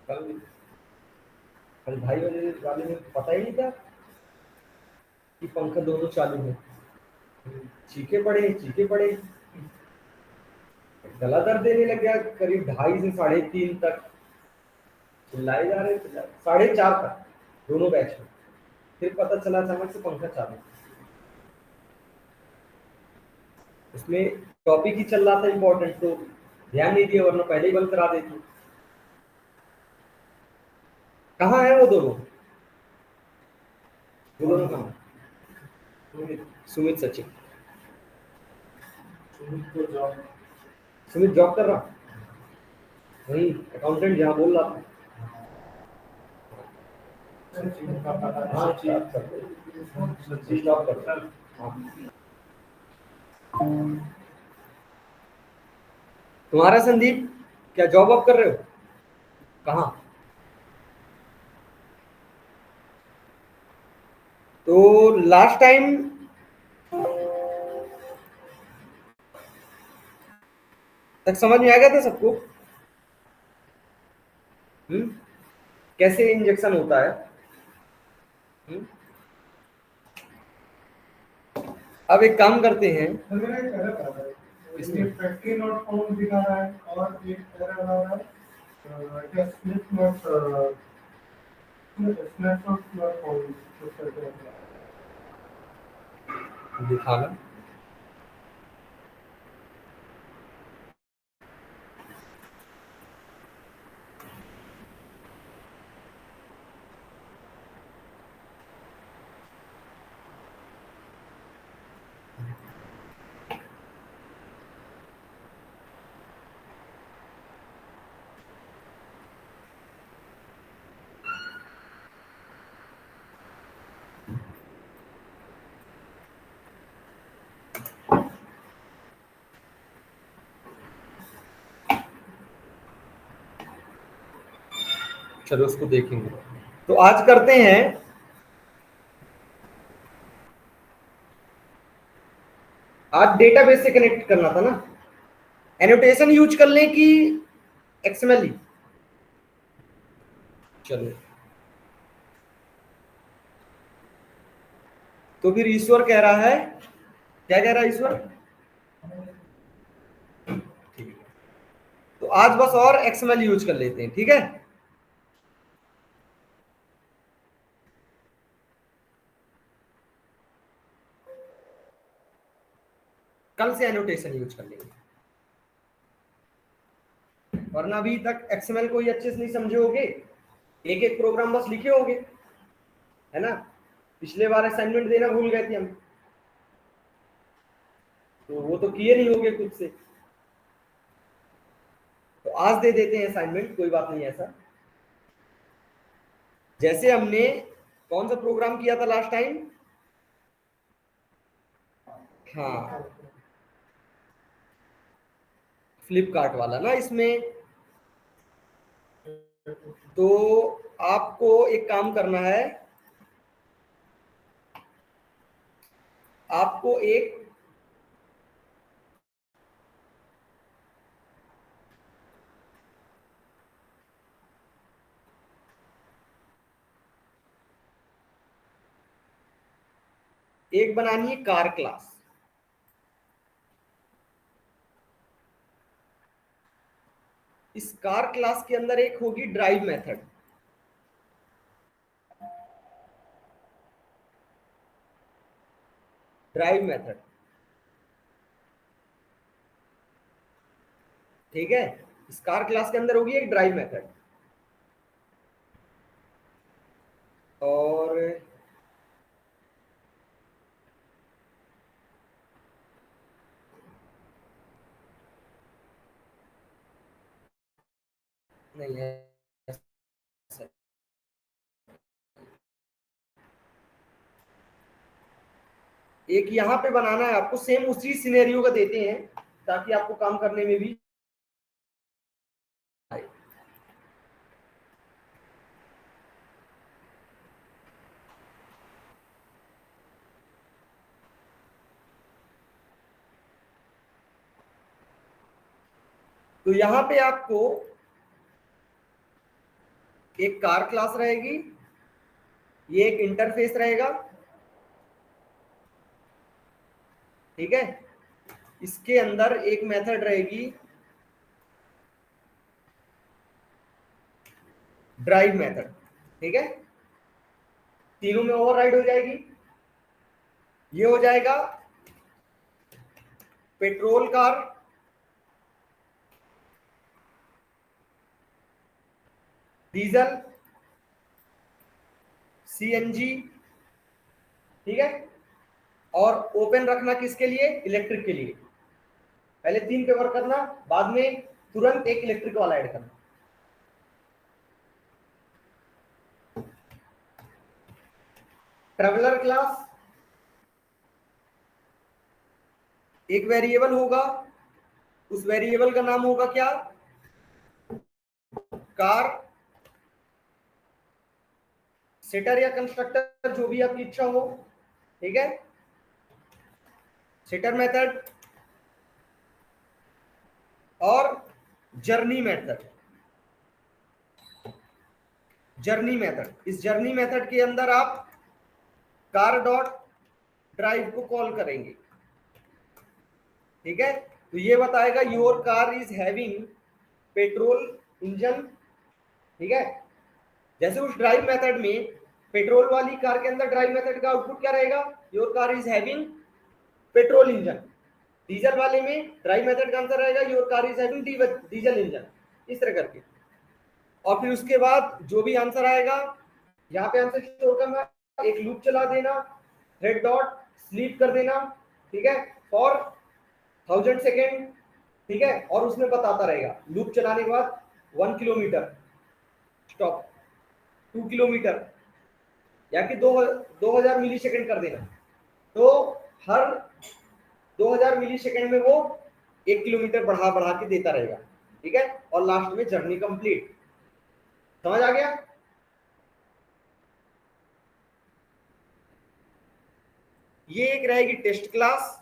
कल कल 2:30 बजे वाले में पता ही नहीं था कि पंखा दोनों चालू है। चीखे पड़े, गला दर्द देने लग गया करीब 2:30 से 3:30 तक। चिल्लाए जा रहे, 4:30 तक दोनों बैच में। फिर पता चला अचानक से पंखा चालू। उसमें टॉपिक ही चल रहा था इम्पोर्टेंट, तो ध्यान नहीं दिया, वरना पहले ही बंद करा देती। कहाँ है वो दोनों कहाँ? सुमित सचिन। सुमित जॉब कर रहा, वही अकाउंटेंट जहाँ बोल रहा था। हाँ, जॉब करता है। हाँ। तुम्हारा संदीप क्या जॉब वॉब कर रहे हो? कहाँ? तो लास्ट टाइम तक समझ में आ गया था सबको? हम्म, कैसे इंजेक्शन होता है? हम्म? अब एक काम करते हैं। इसमें फैक्ट्री नॉट फाउंड दिखा रहा है और एक एरर आ रहा है, क्या slip not snapshot not found दिखाना। चलो उसको देखेंगे। तो आज करते हैं, आज डेटाबेस से कनेक्ट करना था ना। एनोटेशन यूज कर लें कि एक्सएमएल ही? चलो, तो फिर ईश्वर कह रहा है, क्या कह रहा है ईश्वर? ठीक है, तो आज बस और एक्सएमएल यूज कर लेते हैं, ठीक है। कल से एनोटेशन यूज कर लेंगे, वरना अभी तक एक्सएमएल को ही अच्छे से नहीं समझे होगे, एक एक प्रोग्राम बस लिखे होगे, है ना। पिछले बार असाइनमेंट देना भूल गए थे हम, तो वो तो किए नहीं होगे खुद से। तो आज दे देते हैं असाइनमेंट, कोई बात नहीं ऐसा। जैसे हमने कौन सा प्रोग्राम किया था लास्ट टाइम? हाँ, फ्लिपकार्ट वाला ना इसमें। तो आपको एक काम करना है, आपको एक बनानी है कार क्लास। इस कार क्लास के अंदर एक होगी ड्राइव मेथड। ड्राइव मेथड, ठीक है। इस कार क्लास के अंदर होगी एक ड्राइव मेथड, और नहीं है, एक यहाँ पे बनाना है आपको, सेम उसी सिनेरियो का देते हैं ताकि आपको काम करने में भी आए। तो यहाँ पे आपको एक कार क्लास रहेगी, ये एक इंटरफेस रहेगा, ठीक है। इसके अंदर एक मेथड रहेगी ड्राइव मेथड, ठीक है। तीनों में ओवरराइड हो जाएगी। ये हो जाएगा पेट्रोल कार, डीजल, सीएनजी, ठीक है। और ओपन रखना किसके लिए? इलेक्ट्रिक के लिए। पहले 3 पे वर्क करना, बाद में तुरंत एक इलेक्ट्रिक वाला ऐड करना। ट्रेवलर क्लास, एक वेरिएबल होगा, उस वेरिएबल का नाम होगा क्या? कार, सेटर या कंस्ट्रक्टर, जो भी आपकी इच्छा हो, ठीक है। सेटर मेथड और जर्नी मेथड। जर्नी मेथड, इस जर्नी मेथड के अंदर आप कार डॉट ड्राइव को कॉल करेंगे, ठीक है। तो ये बताएगा your car is having petrol engine, ठीक है। जैसे उस ड्राइव मेथड में पेट्रोल वाली कार के अंदर ड्राइव मेथड का आउटपुट क्या रहेगा? Your car is having petrol engine. Diesel वाले में ड्राइव मेथड का आंसर रहेगा your car is having diesel engine, इस तरह करके। और फिर उसके बाद जो भी आंसर आएगा यहाँ पे आंसर स्टोर करना, एक लूप चला देना, रेड डॉट स्लीप कर देना, ठीक है, फॉर 1000 सेकेंड, ठीक है। और उसमें बताता रहेगा लूप चलाने के बाद 1 किलोमीटर स्टॉप, 2 किलोमीटर, या कि 2000 मिली सेकेंड कर देना। तो हर 2000 मिली सेकेंड में वो 1 किलोमीटर बढ़ा बढ़ा के देता रहेगा, ठीक है। और लास्ट में जर्नी कंप्लीट। समझ आ गया? ये एक रहेगी टेस्ट क्लास,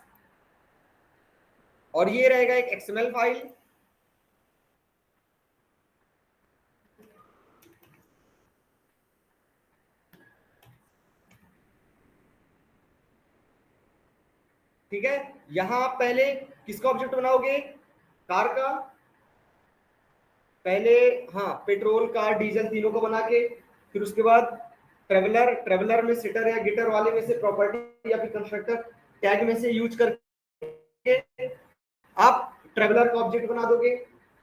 और ये रहेगा एक एक्सएमएल फाइल, ठीक है। यहां आप पहले किसका ऑब्जेक्ट बनाओगे? कार का। पहले हाँ, पेट्रोल, कार, डीजल तीनों को बना के, फिर उसके बाद ट्रेवलर, ट्रेवलर में सिटर या गिटर वाले में से प्रॉपर्टी या फिर कंस्ट्रक्टर टैग में से यूज करके आप ट्रेवलर का ऑब्जेक्ट बना दोगे।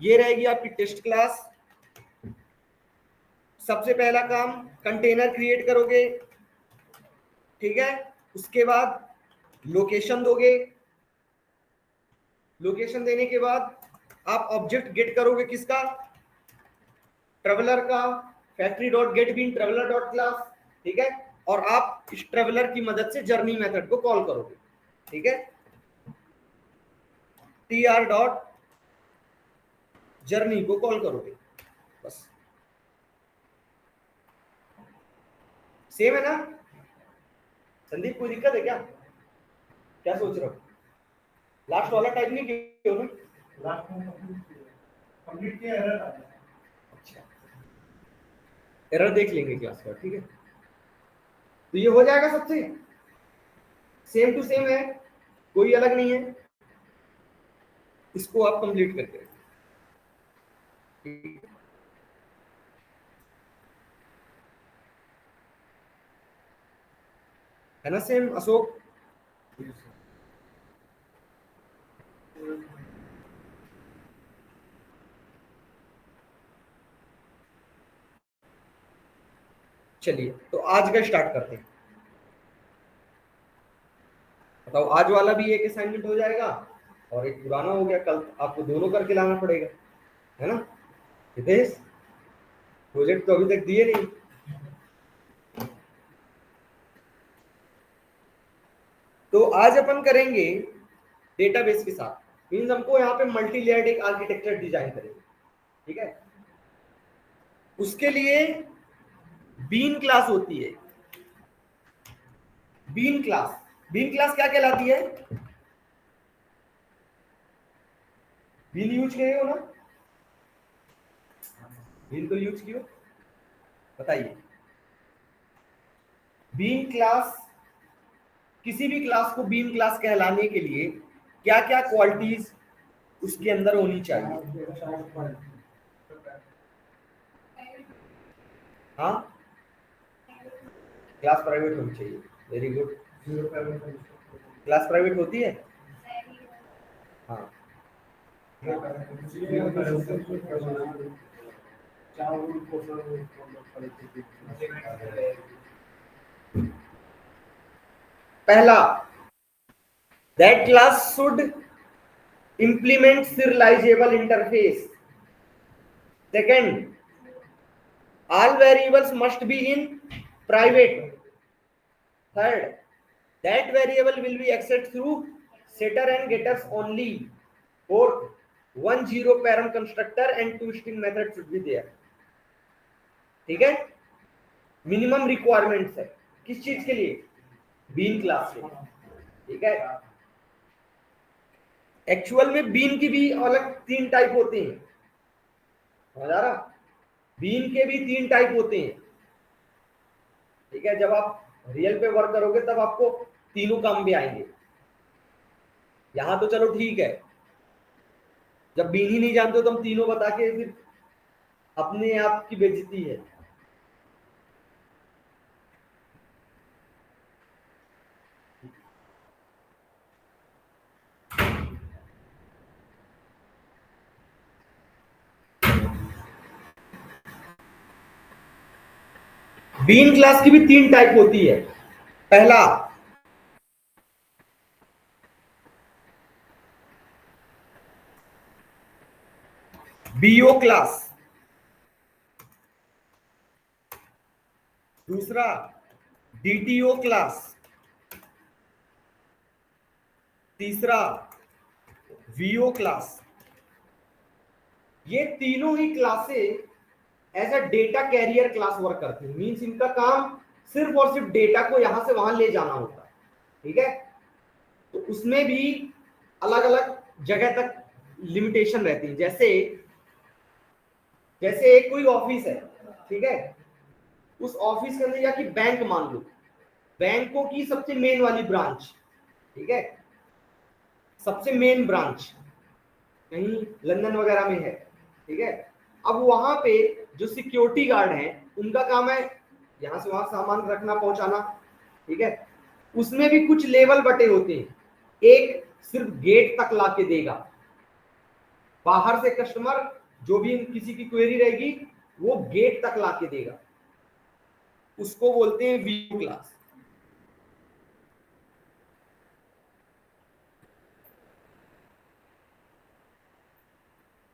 ये रहेगी आपकी टेस्ट क्लास। सबसे पहला काम कंटेनर क्रिएट करोगे, ठीक है। उसके बाद लोकेशन दोगे, लोकेशन देने के बाद आप ऑब्जेक्ट गेट करोगे किसका? ट्रेवलर का। Factory dot get bean traveller dot class, ठीक है। और आप इस ट्रेवलर की मदद से जर्नी मेथड को कॉल करोगे, ठीक है। tr डॉट जर्नी को कॉल करोगे, बस। सेम है ना? संदीप, कोई दिक्कत है क्या? क्या सोच रहे हो? लास्ट वाला टाइप नहीं किया हो ना? लास्ट कंप्लीट किया, एरर आ गया। अच्छा, एरर देख लेंगे क्लास का, ठीक है। तो ये हो जाएगा सबसे सेम टू सेम है, कोई अलग नहीं है। इसको आप कंप्लीट करके है ना? सेम अशोक। चलिए, तो आज का स्टार्ट करते हैं। बताओ, आज वाला भी एक असाइनमेंट हो जाएगा और एक पुराना हो गया, कल आपको दोनों करके लाना पड़ेगा, है ना? हितेश, प्रोजेक्ट तो अभी तक दिए नहीं। तो आज अपन करेंगे डेटाबेस के साथ। मींस हमको यहाँ पे मल्टी लेयर्ड एक आर्किटेक्चर डिजाइन करेंगे, ठीक है। उसके लिए बीन क्लास होती है। बीन क्लास, बीन क्लास क्या कहलाती है? बीन यूज किए हो ना? बीन तो यूज कियो। बताइए, बीन क्लास, किसी भी क्लास को बीन क्लास कहलाने के लिए क्या क्या क्वालिटीज उसके अंदर होनी चाहिए? हाँ, क्लास प्राइवेट होनी चाहिए, वेरी गुड। क्लास प्राइवेट होती है? हाँ, पहला, that class should implement serializable interface. Second, all variables must be in private. Third, that variable will be accessed through setter and getters only. Fourth, one zero param constructor and two string method should be there. ठीक है, minimum requirements है किस चीज के लिए? Been class के। ठीक है, एक्चुअल में बीन की भी अलग 3 टाइप होते हैं, समझ आ रहा? बीन के भी 3 टाइप होते हैं। ठीक है, जब आप रियल पे वर्क करोगे तब आपको तीनों काम भी आएंगे। यहां तो चलो ठीक है, जब बीन ही नहीं जानते हो तो हम तीनों बता के फिर अपने आप की बेइज्जती है। बीन क्लास की भी 3 टाइप होती है। पहला, बीओ क्लास। दूसरा, डीटीओ क्लास। तीसरा, वीओ क्लास। ये तीनों ही classes as a data carrier class work करती है। मींस इनका काम सिर्फ और सिर्फ डेटा को यहां से वहां ले जाना होता है। ठीक है, तो उसमें भी अलग अलग जगह तक लिमिटेशन रहती है। जैसे जैसे एक कोई ऑफिस है, ठीक है, उस ऑफिस के अंदर या कि बैंक मान लो, बैंकों की सबसे मेन वाली ब्रांच, ठीक है, सबसे मेन ब्रांच कहीं लंदन वगैरह में है। ठीक है, अब वहां पे जो सिक्योरिटी गार्ड हैं उनका काम है यहां से वहां सामान रखना पहुंचाना। ठीक है, उसमें भी कुछ लेवल बटे होते हैं। एक सिर्फ गेट तक ला के देगा, बाहर से कस्टमर जो भी किसी की क्वेरी रहेगी वो गेट तक ला के देगा, उसको बोलते हैं वीओ क्लास।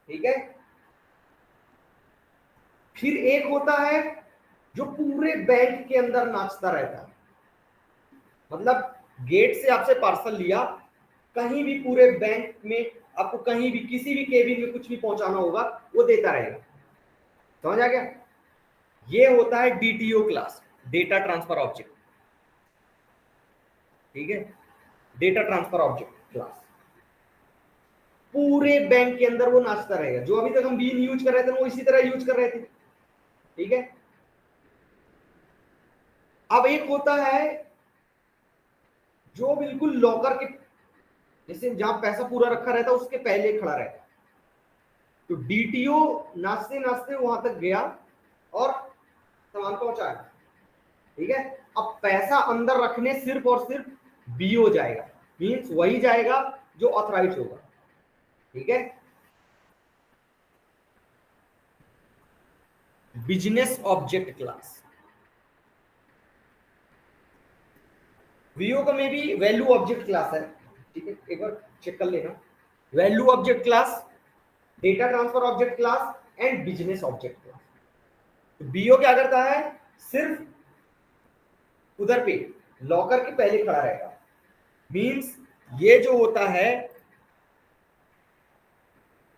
ठीक है, फिर एक होता है जो पूरे बैंक के अंदर नाचता रहता है। मतलब गेट से आपसे पार्सल लिया, कहीं भी पूरे बैंक में आपको कहीं भी किसी भी केबिन में कुछ भी पहुंचाना होगा वो देता रहेगा। समझ आ गया? ये होता है DTO class, data transfer object. ठीक है, डेटा ट्रांसफर ऑब्जेक्ट क्लास पूरे बैंक के अंदर वो नाचता रहेगा। जो अभी तक हम बीन यूज कर रहे थे वो इसी तरह यूज कर रहे थे। ठीक है, अब एक होता है जो बिल्कुल लॉकर के, जैसे जहां पैसा पूरा रखा रहता है उसके पहले खड़ा रहता है। तो डीटीओ नाचते नाचते वहां तक गया और सामान पहुंचाया। ठीक है, अब पैसा अंदर रखने सिर्फ और सिर्फ बीओ जाएगा, मींस वही जाएगा जो ऑथराइज होगा। ठीक है, बिजनेस ऑब्जेक्ट क्लास, वीओ का में भी वैल्यू ऑब्जेक्ट क्लास है। ठीक है, एक बार चेक कर लेना, value object class, data transfer object class and business object class. तो बीओ क्या करता है, सिर्फ उधर पे लॉकर के पहले खड़ा रहेगा। मींस ये जो होता है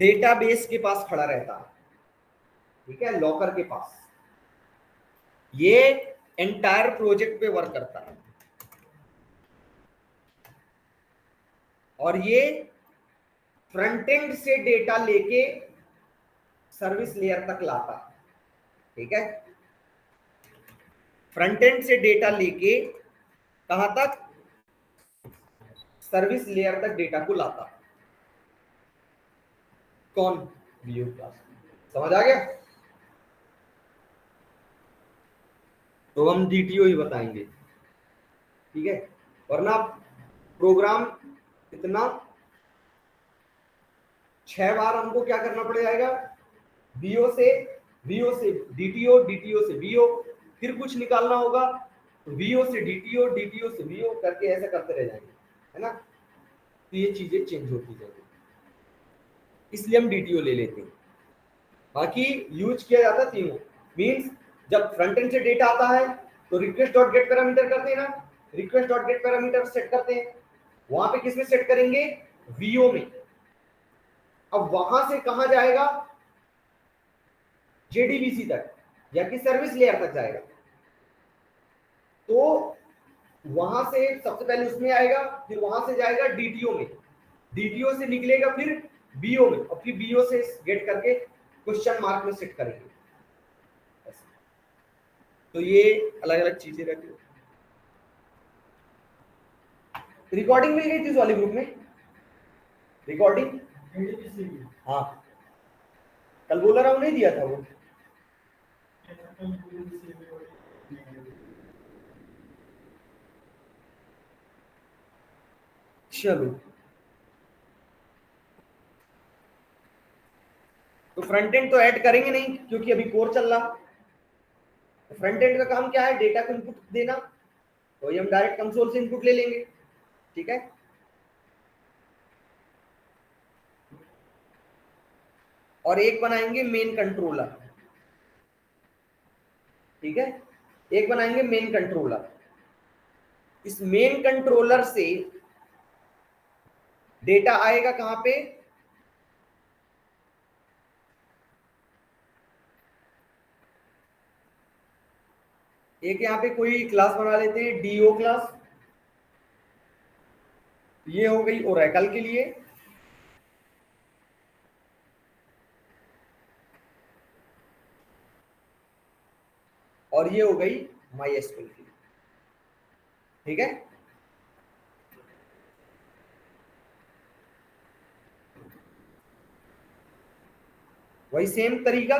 डेटाबेस के पास खड़ा रहता है। ठीक है, लॉकर के पास। ये एंटायर प्रोजेक्ट पे वर्क करता है और ये फ्रंट एंड से डेटा लेके सर्विस लेयर तक लाता है। ठीक है, फ्रंट एंड से डेटा लेके कहां तक, सर्विस लेयर तक डेटा को लाता कौन, वीओ क्लास। समझ आ गया? तो हम डीटीओ ही बताएंगे, ठीक है। वरना प्रोग्राम इतना 6 बार हमको क्या करना पड़ जाएगा, वीओ से डीटीओ, डीटीओ से वीओ, फिर कुछ निकालना होगा तो वीओ से डीटीओ, डीटीओ से वीओ करके ऐसा करते रह जाएंगे, है ना। तो ये चीजें चेंज होती जाएंगी, इसलिए हम डीटीओ ले लेते हैं। बाकी यूज किया जाता है तीनों। मींस जब फ्रंट एंड से डेटा आता है तो रिक्वेस्ट डॉट गेट पैरामीटर करते हैं ना, request dot gate parameter set करते हैं, वहां पे किसमें सेट करेंगे, वीओ में। अब वहां से कहां जाएगा, जेडीबीसी तक या कि सर्विस लेयर तक जाएगा। तो वहां से सबसे पहले उसमें आएगा, फिर वहां से जाएगा डीटीओ में, डीटीओ से निकलेगा फिर बीओ में, और फिर बीओ से गेट करके क्वेश्चन मार्क में सेट करेंगे। तो ये अलग अलग चीजें रहती है। रिकॉर्डिंग मिल गई थी उस वाले ग्रुप में, रिकॉर्डिंग। हाँ कल बोला रहा हूँ, नहीं दिया था वो। चलो, तो फ्रंट एंड तो ऐड करेंगे नहीं क्योंकि अभी कोर चल रहा। फ्रंट एंड का काम क्या है, डेटा को इनपुट देना, तो ये हम डायरेक्ट कंसोल से इनपुट ले लेंगे, ठीक है। और एक बनाएंगे मेन कंट्रोलर, ठीक है, एक बनाएंगे मेन कंट्रोलर। इस मेन कंट्रोलर से डेटा आएगा कहां पे, एक यहां पे कोई क्लास बना लेते हैं, डीओ क्लास। ये हो गई ओरेकल के लिए, और ये हो गई माई एसक्यूएल की, ठीक है। वही सेम तरीका,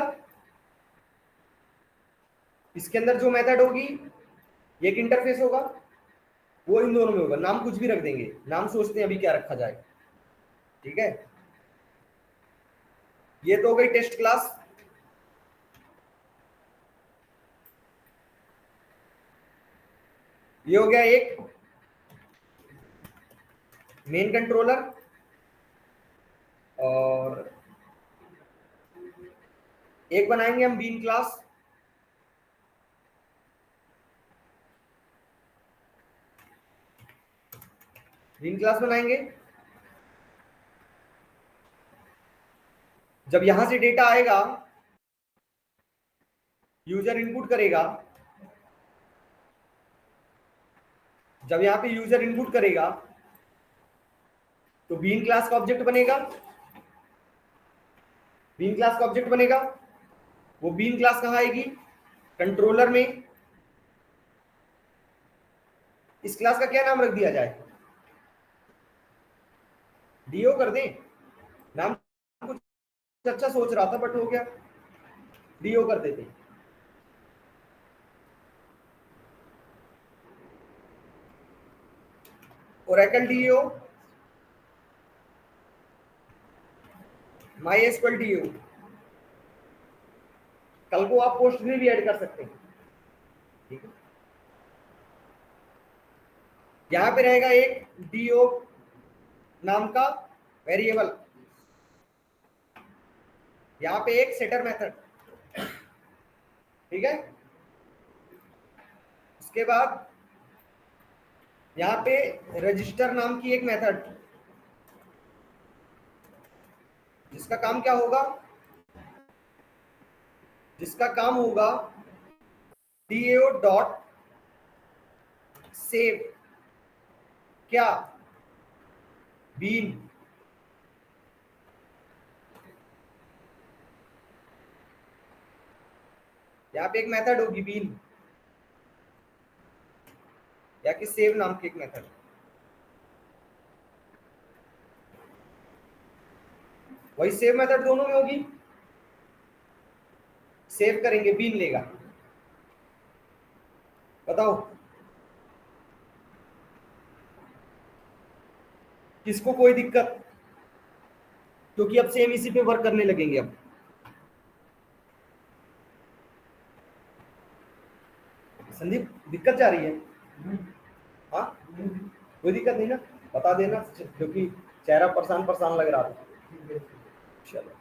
इसके अंदर जो मेथड होगी, एक इंटरफेस होगा, वो इन दोनों में होगा। नाम कुछ भी रख देंगे, नाम सोचते हैं अभी क्या रखा जाए, ठीक है। ये तो हो गई टेस्ट क्लास। ये हो गया एक मेन कंट्रोलर, और एक बनाएंगे हम बीन क्लास। बीन क्लास बनाएंगे, जब यहां से डेटा आएगा, यूजर इनपुट करेगा, जब यहां पे यूजर इनपुट करेगा तो बीन क्लास का ऑब्जेक्ट बनेगा, बीन क्लास का ऑब्जेक्ट बनेगा। वो बीन क्लास कहां आएगी, कंट्रोलर में। इस क्लास का क्या नाम रख दिया जाए, डीओ कर दें, नाम कुछ अच्छा सोच रहा था बट हो गया, डीओ कर देते। Oracle DO, MySQL DO. कल को आप पोस्ट भी ऐड कर सकते हैं, ठीक है। यहां पे रहेगा एक डीओ नाम का वेरिएबल, यहां पे एक सेटर मेथड, ठीक है। उसके बाद यहां पे रजिस्टर नाम की एक मेथड, जिसका काम क्या होगा, जिसका काम होगा डीओ डॉट सेव क्या, बीन। यहाँ पे एक मेथड होगी बीन, या कि सेव नाम की एक मेथड। वही सेव मेथड दोनों में होगी। सेव करेंगे बीन लेगा। बताओ किसको कोई दिक्कत, क्योंकि अब सेम इसी पे वर्क करने लगेंगे अब। संदीप दिक्कत जा रही है? हाँ कोई दिक्कत नहीं ना, बता देना, क्योंकि चेहरा परेशान परेशान लग रहा था। चलो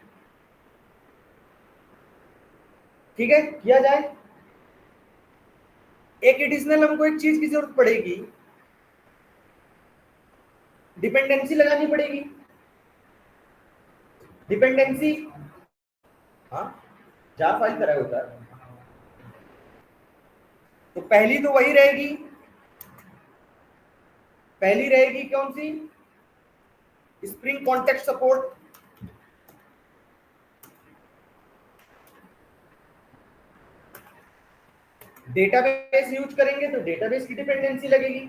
ठीक है, किया जाए। एक एडिशनल हमको एक चीज की जरूरत पड़ेगी, डिपेंडेंसी लगानी पड़ेगी। डिपेंडेंसी, हाँ जार फाइल तरह होता है। तो पहली तो वही रहेगी, पहली रहेगी कौन सी, spring context support. Database use करेंगे तो डेटाबेस की डिपेंडेंसी लगेगी,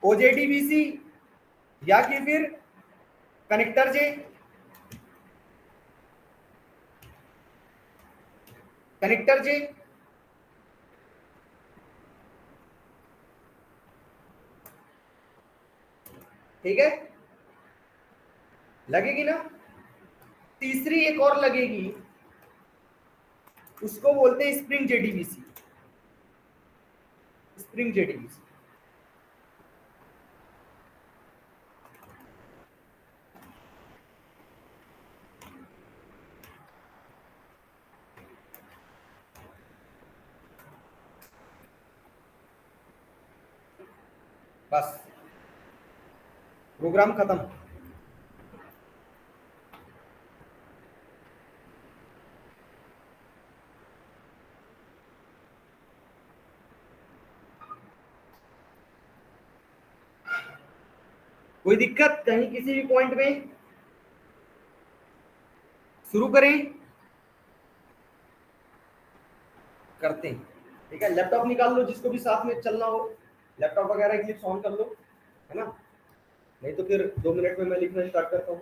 ओजेडीबीसी या कि फिर कनेक्टर जे। कनेक्टर जे ठीक है, लगेगी ना। तीसरी एक और लगेगी, उसको बोलते हैं स्प्रिंग जेडीबीसी। स्प्रिंग जेडीबीसी बस, प्रोग्राम खत्म। कोई दिक्कत कहीं किसी भी पॉइंट में? शुरू करें? करते हैं। ठीक है, लैपटॉप निकाल लो, जिसको भी साथ में चलना हो लैपटॉप वगैरह क्लिप्स ऑन कर लो, है ना। नहीं तो फिर 2 मिनट में मैं लिखना स्टार्ट करता हूँ।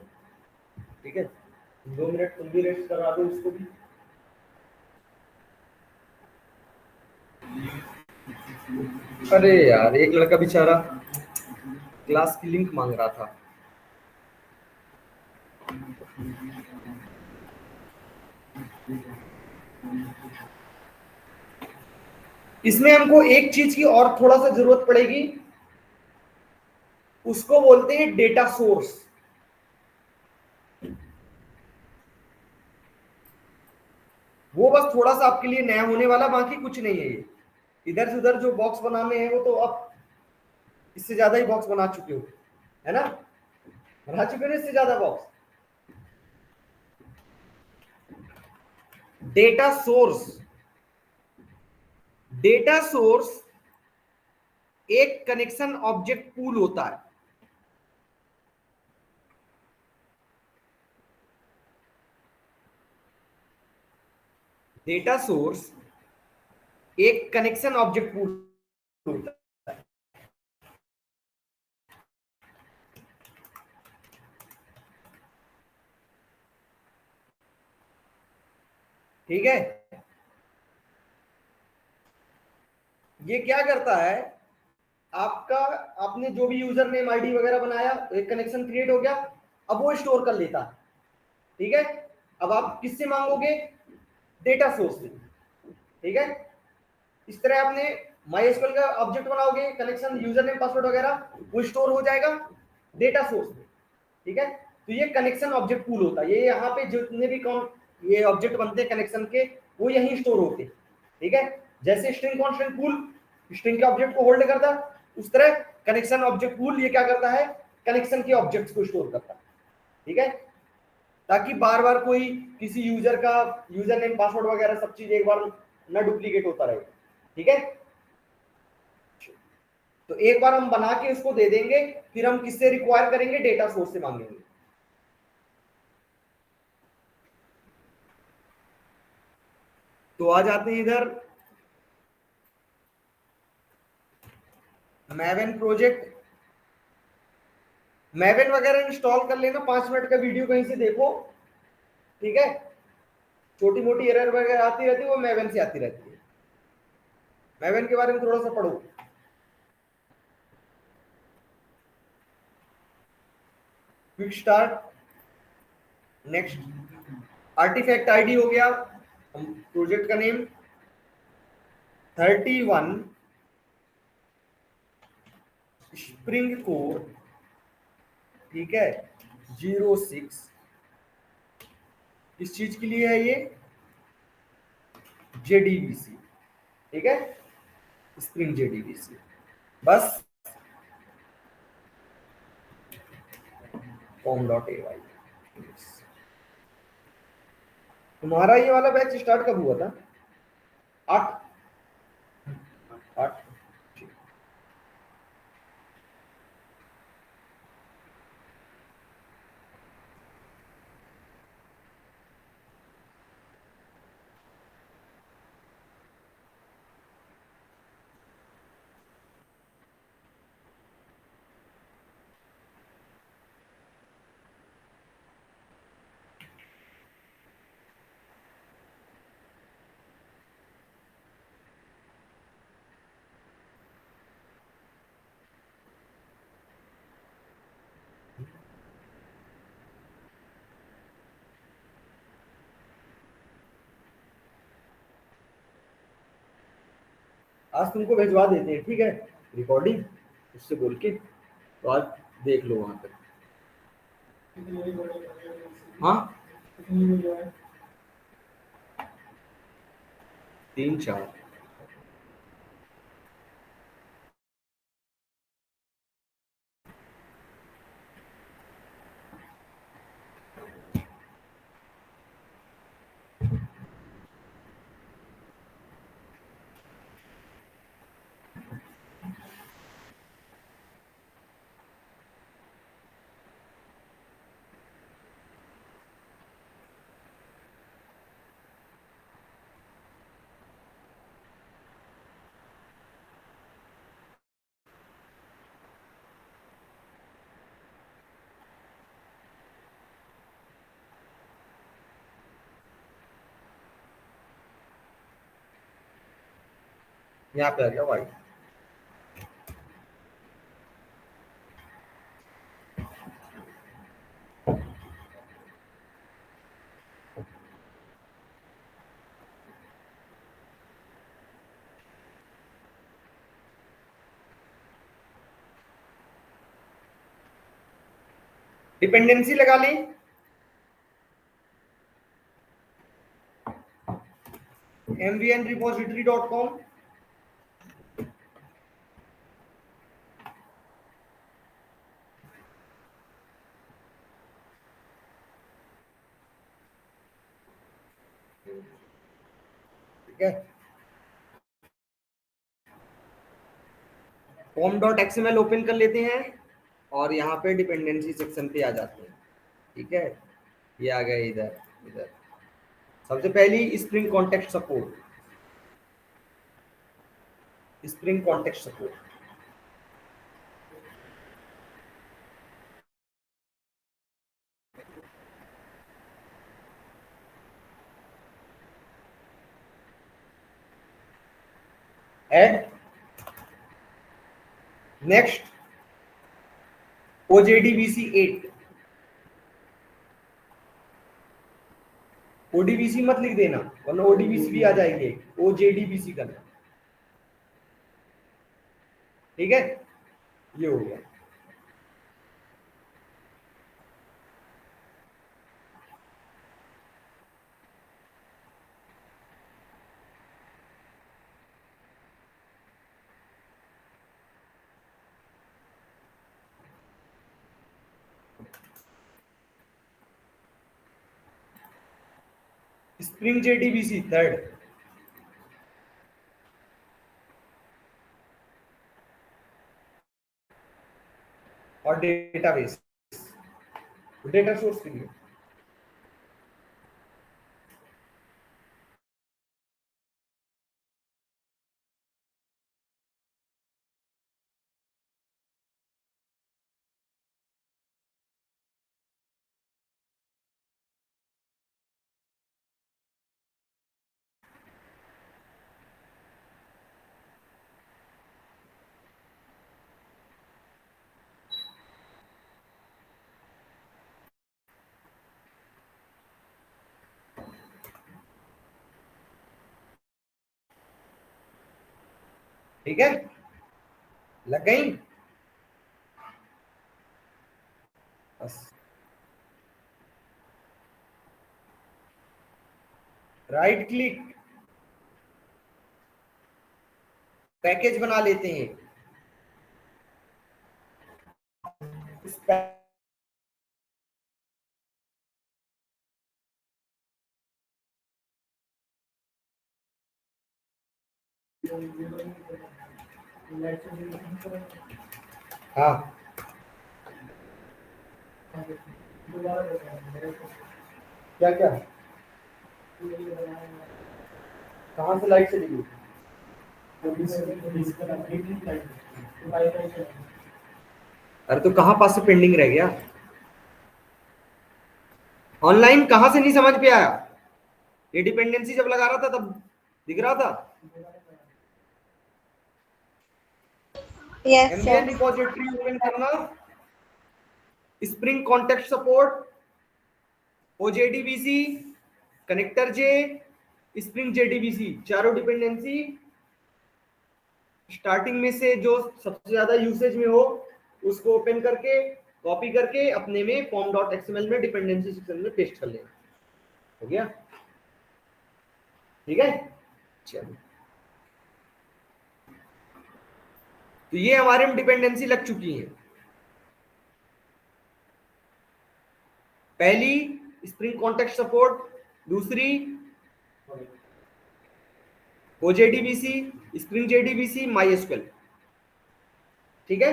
ठीक है, 2 मिनट तुम भी रेस्ट करा दो उसको भी। अरे यार एक लड़का बेचारा क्लास की लिंक मांग रहा था। इसमें हमको एक चीज की और थोड़ा सा जरूरत पड़ेगी, उसको बोलते हैं डेटा सोर्स। वो बस थोड़ा सा आपके लिए नया होने वाला, बाकी कुछ नहीं है ये। इधर से उधर जो बॉक्स बनाने हैं वो तो आप इससे ज्यादा ही बॉक्स बना चुके हो, है ना। बना चुके हो ना इससे ज्यादा box. Data source, data source एक कनेक्शन ऑब्जेक्ट पूल होता है। डेटा सोर्स एक कनेक्शन ऑब्जेक्ट पूल होता है। ठीक है, ये क्या करता है, आपका आपने जो भी यूजर नेम आईडी वगैरह बनाया, एक कनेक्शन क्रिएट हो गया, अब वो स्टोर कर लेता है। ठीक है, अब आप किससे मांगोगे, डेटा सोर्स से। ठीक है, इस तरह आपने MySQL का ऑब्जेक्ट बनाओगे, कनेक्शन यूजर नेम पासवर्ड वगैरह वो स्टोर हो जाएगा डेटा सोर्स में। ठीक है, तो ये कनेक्शन ऑब्जेक्ट पूल होता है। ये यहाँ पे जितने भी कौन ये ऑब्जेक्ट बनते हैं कनेक्शन के, वो यहीं स्टोर होते हैं। ठीक है, जैसे स्ट्रिंग कांस्टेंट पूल स्ट्रिंग के ऑब्जेक्ट को होल्ड करता है, उस तरह कनेक्शन ऑब्जेक्ट पूल ये क्या करता है, कनेक्शन के ऑब्जेक्ट्स को स्टोर करता है। ठीक है, ताकि बार बार कोई किसी यूजर का यूजर नेम पासवर्ड वगैरह सब चीज एक बार ना डुप्लीकेट होता रहे। ठीक है, तो एक बार हम बना के उसको दे देंगे, फिर हम किससे रिक्वायर करेंगे, डेटा सोर्स से मांगेंगे। तो आ जाते हैं इधर, मैवन प्रोजेक्ट, मैवन वगैरह इंस्टॉल कर लेना, 5 मिनट का वीडियो कहीं से देखो, ठीक है। छोटी मोटी एरर वगैरह आती रहती है, वो मैवन से आती रहती है। मैवन के बारे में थोड़ा सा पढ़ो। Quick start. Next artifact ID हो गया, प्रोजेक्ट का नेम 31 स्प्रिंग कोर, ठीक है, 06। किस चीज के लिए है ये? जेडीबीसी, ठीक है, स्प्रिंग जेडीबीसी। बस com.ay। तुम्हारा ये वाला बैच स्टार्ट कब हुआ था? 8। 8। आज तुमको भिजवा देते हैं, ठीक है, रिकॉर्डिंग, उससे बोल के, तो आज देख लो वहां तक। हाँ, 3 4। यहाँ पे आ गया भाई। डिपेंडेंसी लगा ली, mvnrepository.com। ठीक है, com.xml ओपन कर लेते हैं और यहाँ पे डिपेंडेंसी सेक्शन पे आ जाते हैं, ठीक है। ये आ गए इधर। इधर सबसे पहली spring context support, spring context support. Add. Next OJDBC 8। ODBC मत लिख देना, वरना ODBC भी आ जाएंगे, OJDBC करना, ठीक है। ये हो गया। Spring JDBC 3rd। और डेटाबेस, डेटा सोर्स के लिए। ठीक है, लग गई बस। राइट क्लिक, पैकेज बना लेते हैं। इस हाँ, क्या क्या, कहाँ से लाइट चली गई? अरे तो कहाँ पास से पेंडिंग रह गया? ऑनलाइन कहाँ से नहीं समझ पे आया? ये डिपेंडेंसी जब लगा रहा था तब दिख रहा था। Yes, MVN sir. Repository open करना, स्प्रिंग कॉन्टेक्स्ट सपोर्ट, ओजेडीबीसी, कनेक्टर जे, स्प्रिंग जेडीबीसी, चारों डिपेंडेंसी स्टार्टिंग में से जो सबसे ज्यादा यूसेज में हो उसको ओपन करके कॉपी करके अपने में फॉर्म डॉट एक्सएमएल में डिपेंडेंसी सेक्शन में पेस्ट कर लेना। हो गया? ठीक है, चलो। तो ये हमारे में डिपेंडेंसी लग चुकी है। पहली स्प्रिंग कॉन्टेक्स्ट सपोर्ट, दूसरी ओजेडीबीसी, स्प्रिंग जेडीबीसी, माई एसक्यूएल। ठीक है,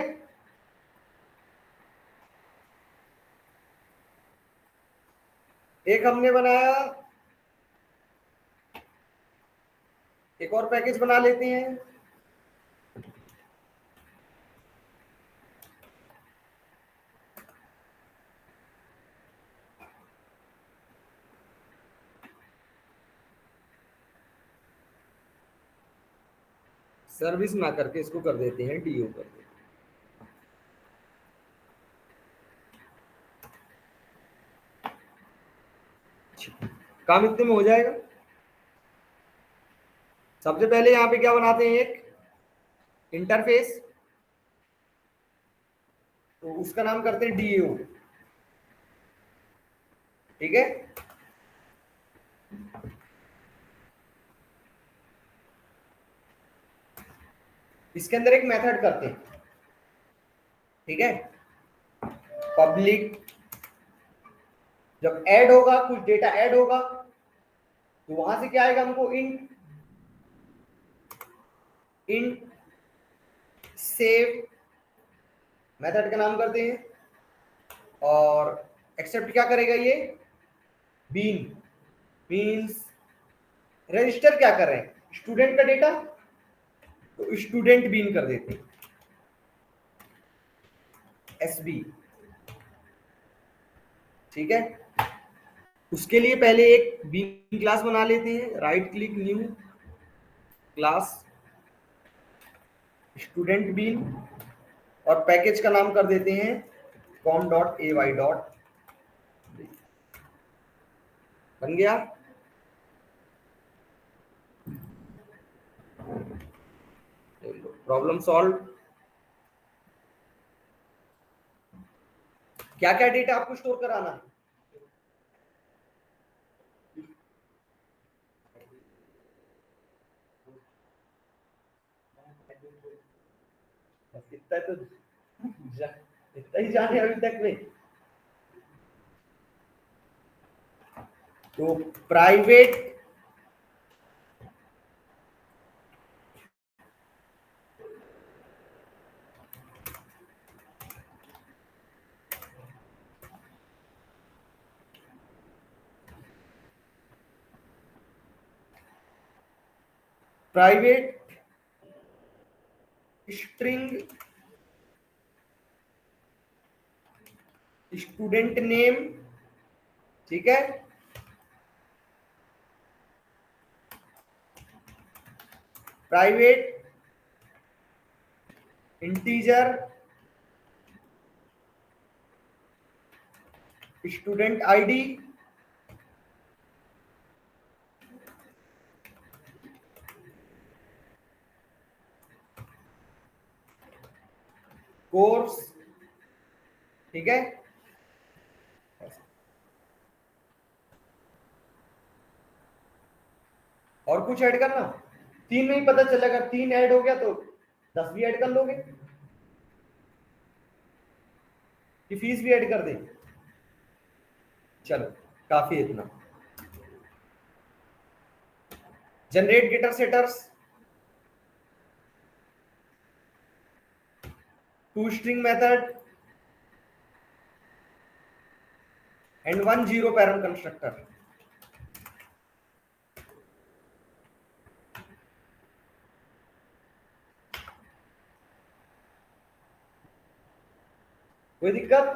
एक हमने बनाया, एक और पैकेज बना लेते हैं। सर्विस ना करके इसको कर देते हैं डीओ कर देते हैं। काम इतने में हो जाएगा। सबसे पहले यहाँ पे क्या बनाते हैं, एक इंटरफेस, तो उसका नाम करते हैं डीओ। ठीक है, इसके अंदर एक मेथड करते हैं। ठीक है, पब्लिक, जब ऐड होगा, कुछ डेटा ऐड होगा तो वहां से क्या आएगा हमको, इंट इंट सेव, मेथड का नाम करते हैं। और एक्सेप्ट क्या करेगा ये, बीन, मींस रजिस्टर क्या कर रहे हैं, स्टूडेंट का डेटा, तो स्टूडेंट बीन कर देते हैं, एसबी। ठीक है, उसके लिए पहले एक बीन क्लास बना लेते हैं। Right click, new class, student bean, और पैकेज का नाम कर देते हैं com.ay. बन गया। Problem solve. क्या क्या डेटा आपको स्टोर कराना है? इतना तो इतना ही जाने अभी तक में। तो private private string student name. ठीक है, private integer student ID, course, ठीक है। और कुछ ऐड करना, 3 में ही पता चलेगा, 3 ऐड हो गया तो 10 भी ऐड कर लोगे, कि फीस भी ऐड कर दें। चलो काफी इतना। Generate getter setters, 2 string method and 1 zero parent constructor। कोई दिक्कत?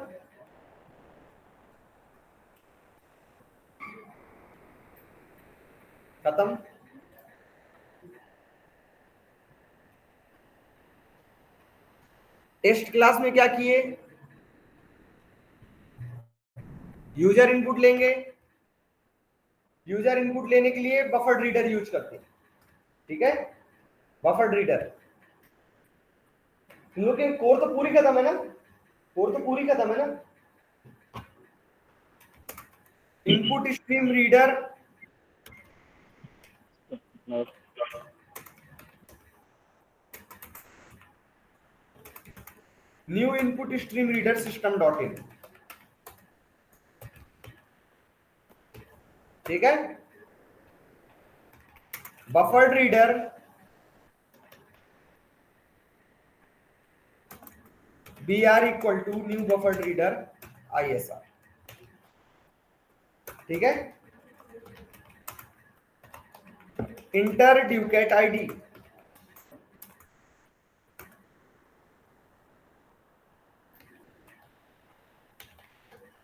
खत्म। टेस्ट क्लास में क्या किए, यूजर इनपुट लेंगे, यूजर इनपुट लेने के लिए बफर रीडर यूज करते हैं, ठीक है। बफर रीडर, तुम लोग के कोर तो पूरी खत्म है ना, कोर तो पूरी खत्म है ना। Input stream reader, new input stream reader system dot in, ठीक है। Buffer reader br equal to new buffer reader isr, ठीक है। Enter docket ID,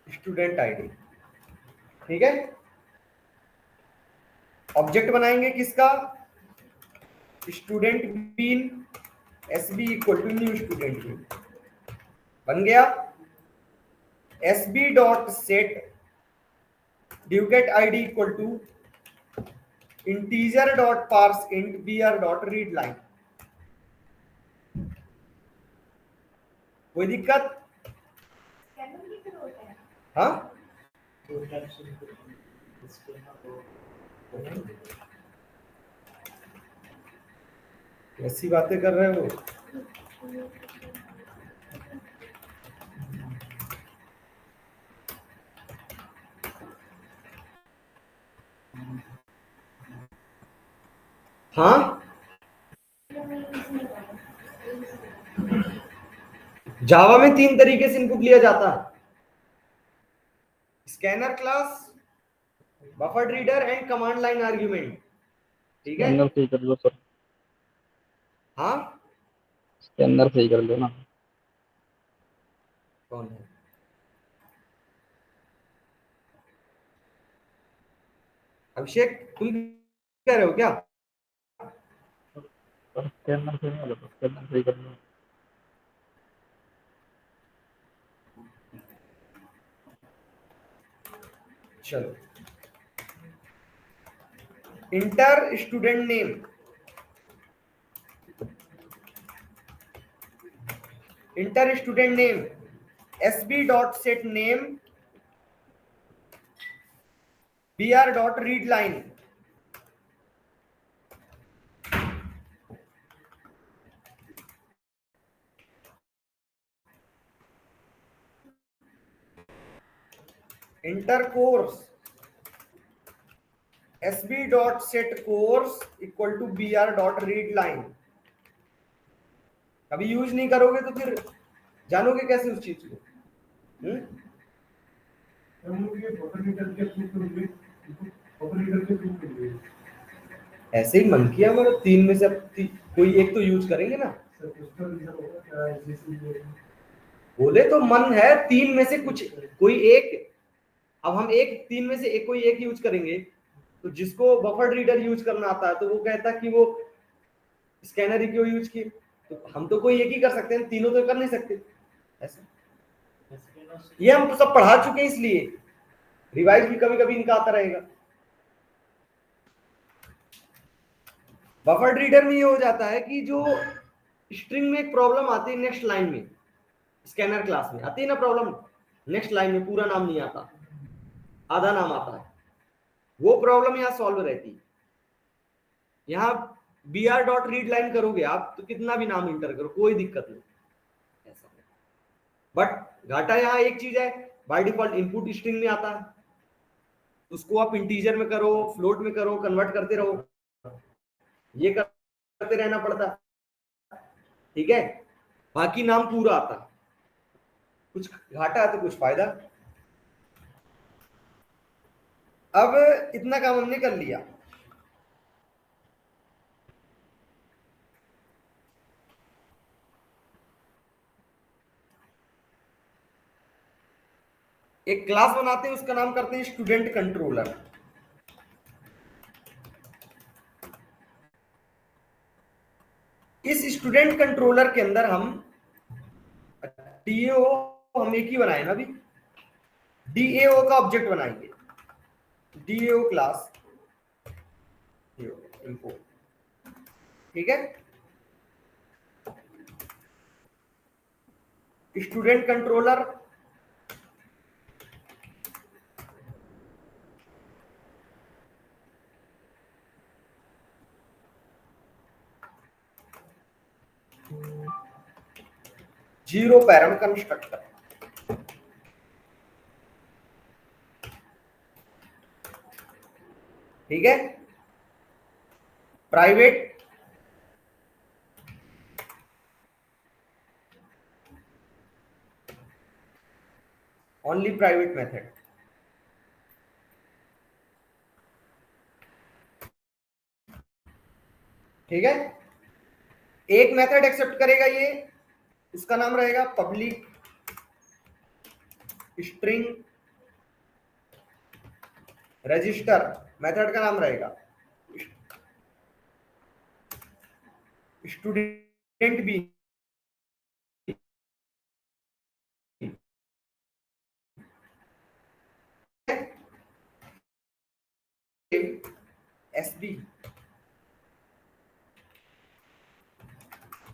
student ID, ठीक है। ऑब्जेक्ट बनाएंगे किसका, student bean sb equal to new student bean, बन गया। sb dot set docket ID equal to integer dot parse int br dot read line. कोई दिक्कत? हाँ, कैसी बातें कर रहे हो? हाँ, जावा में 3 तरीके से इनपुट लिया जाता है, scanner class, buffer reader and command line argument, ठीक है। स्कैनर सही कर लो सर, हाँ, स्कैनर सही कर लो ना। कौन है? अभिषेक, तुम कह रहे हो क्या? स्कैनर सही कर लो, स्कैनर सही कर लो। चलो, enter student name, enter student name sb dot set name br dot read line, enter course sb dot set course equal to br dot read line. कभी यूज नहीं करोगे तो फिर जानोगे कैसे उस चीज को? ऐसे ही मन किया मेरा, 3 में से कोई एक तो यूज करेंगे ना। बोले तो मन है 3 में से कुछ कोई एक, अब हम एक 3 में से एक कोई एक यूज करेंगे, तो जिसको बफर रीडर यूज करना आता है तो वो कहता कि वो स्कैनर ही क्यों यूज किए, तो हम तो कोई एक ही कर सकते हैं, तीनों तो कर नहीं सकते ऐसा। ये हम तो सब पढ़ा चुके हैं, इसलिए रिवाइज भी कभी कभी इनका आता रहेगा। बफर रीडर में ये हो जाता है कि जो स्ट्रिंग में एक प्रॉब्लम आती है नेक्स्ट लाइन में, स्कैनर क्लास में आती है ना प्रॉब्लम, नेक्स्ट लाइन में पूरा नाम नहीं आता, आधा नाम आता है, वो प्रॉब्लम यहाँ सॉल्व रहती है। यहाँ br डॉट रीड लाइन करोगे आप तो कितना भी नाम इंटर करो कोई दिक्कत नहीं ऐसा। बट घाटा यहाँ एक चीज है, बाय डिफॉल्ट इनपुट स्ट्रिंग में आता है, उसको आप इंटीजर में करो, फ्लोट में करो, कन्वर्ट करते रहो, ये करते रहना पड़ता, ठीक है। बाकी नाम पूरा आता, कुछ घाटा है तो कुछ फायदा। अब इतना काम हमने कर लिया, एक क्लास बनाते हैं, उसका नाम करते हैं स्टूडेंट कंट्रोलर। इस स्टूडेंट कंट्रोलर के अंदर हम डीएओ, हम एक ही बनाए ना अभी, डीएओ का ऑब्जेक्ट बनाएंगे, डीएओ क्लास इनको, ठीक है। Student controller zero param constructor, ठीक है। प्राइवेट ओनली प्राइवेट मेथड, ठीक है। एक मेथड एक्सेप्ट करेगा ये, उसका नाम रहेगा पब्लिक स्ट्रिंग रजिस्टर, मेथड का नाम रहेगा student B, SB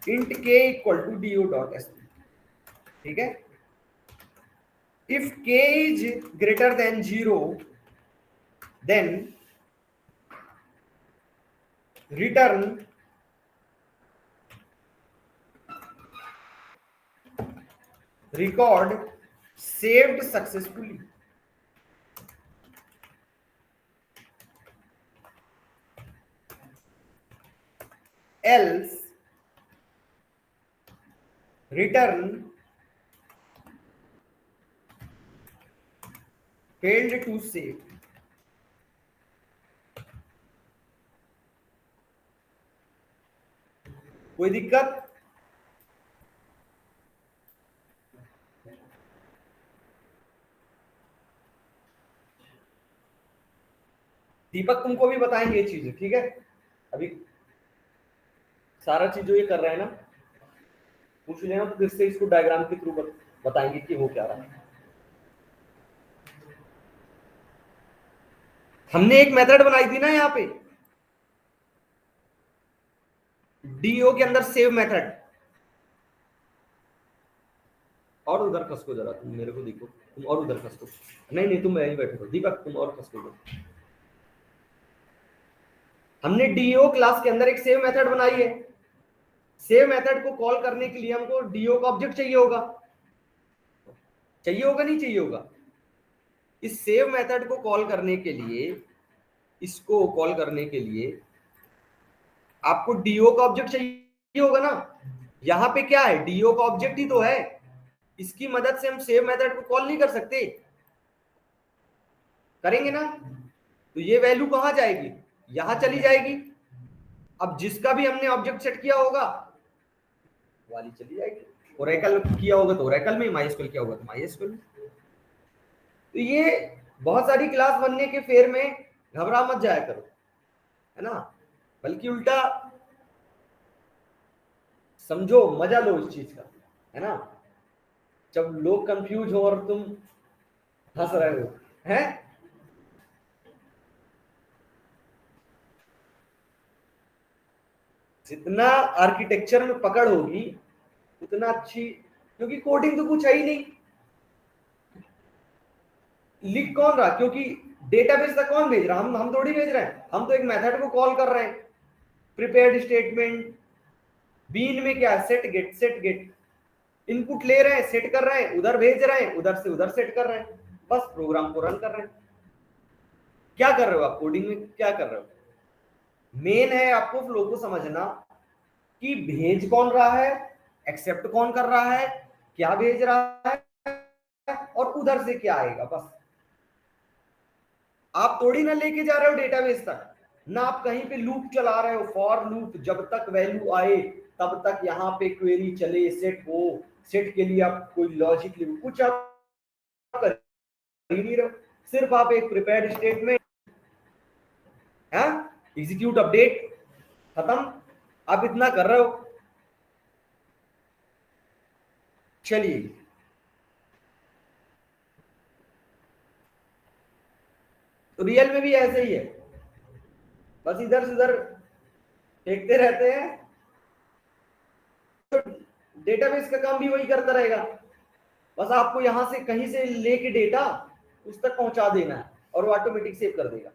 int k equal to DO dot SB, ठीक है। If k is greater than 0 then return record saved successfully, else return failed to save। कोई दिक्कत? दीपक तुमको भी बताएंगे ये चीजें, ठीक है। अभी सारा चीज जो ये कर रहा है ना, पूछ लेना तो फिर से इसको डायग्राम के थ्रू बताएंगे कि हो क्या रहा है। हमने एक मेथड बनाई थी ना यहाँ पे डीओ के अंदर, सेव मेथड। और उधर खसको जरा, तुम मेरे को देखो, तुम और उधर खसको, नहीं नहीं तुम यहीं बैठे हो दीपक, तुम और खसको। हमने डीओ क्लास के अंदर एक सेव मेथड बनाई है, सेव मेथड को कॉल करने के लिए हमको डीओ का ऑब्जेक्ट चाहिए होगा, चाहिए होगा नहीं चाहिए होगा। इस सेव मेथड को कॉल करने के लिए, इसको कॉल करने के लिए आपको डीओ का ऑब्जेक्ट चाहिए होगा ना। यहां पे क्या है, डीओ का ऑब्जेक्ट ही तो है, इसकी मदद से हम सेव मेथड को कॉल नहीं कर सकते, करेंगे ना। तो ये वैल्यू कहां जाएगी, यहां चली जाएगी। अब जिसका भी हमने ऑब्जेक्ट सेट किया होगा वाली चली जाएगी, ओरेकल किया होगा तो ओरेकल में, माइस्क्यूएल किया होगा तो माइस्क्यूएल में। तो ये बहुत सारी क्लास बनने के फेर में घबरा मत जाया करो, है ना, बल्कि उल्टा समझो, मजा लो इस चीज का, है ना। जब लोग कंफ्यूज हो और तुम हंस रहे हो, हैं। जितना आर्किटेक्चर में पकड़ होगी उतना अच्छी क्योंकि कोडिंग तो कुछ है ही नहीं। लिख कौन रहा, क्योंकि डेटाबेस तक कौन भेज रहा, हम थोड़ी भेज रहे हैं, हम तो एक मेथड को कॉल कर रहे हैं। प्रिपेयर्ड स्टेटमेंट, बीन में क्या है, सेट गेट, इनपुट ले रहे हैं, सेट कर रहे हैं, उधर भेज रहे हैं, उधर से उधर सेट कर रहे हैं, बस प्रोग्राम को रन कर रहे हैं। क्या कर रहे हो आप कोडिंग में, क्या कर रहे हो? मेन है आपको फ्लो को समझना कि भेज कौन रहा है, एक्सेप्ट कौन कर रहा है, क्या भेज रहा है, और उधर से क्या आएगा। बस आप थोड़ी ना लेके जा रहे हो डेटाबेस तक, ना आप कहीं पे लूप चला रहे हो, फॉर लूप, जब तक वैल्यू आए तब तक यहाँ पे क्वेरी चले, सेट हो, सेट के लिए आप कोई लॉजिक लिखो, कुछ आप कर ही नहीं रहे हो। सिर्फ आप एक प्रिपेयर्ड स्टेटमेंट है, एग्जीक्यूट अपडेट, खत्म, आप इतना कर रहे हो। चलिए तो रियल में भी ऐसे ही है, बस इधर से उधर फेंकते रहते हैं, तो डेटाबेस का काम भी वही करता रहेगा। बस आपको यहां से कहीं से लेके डेटा उस तक पहुंचा देना है और वो ऑटोमेटिक सेव कर देगा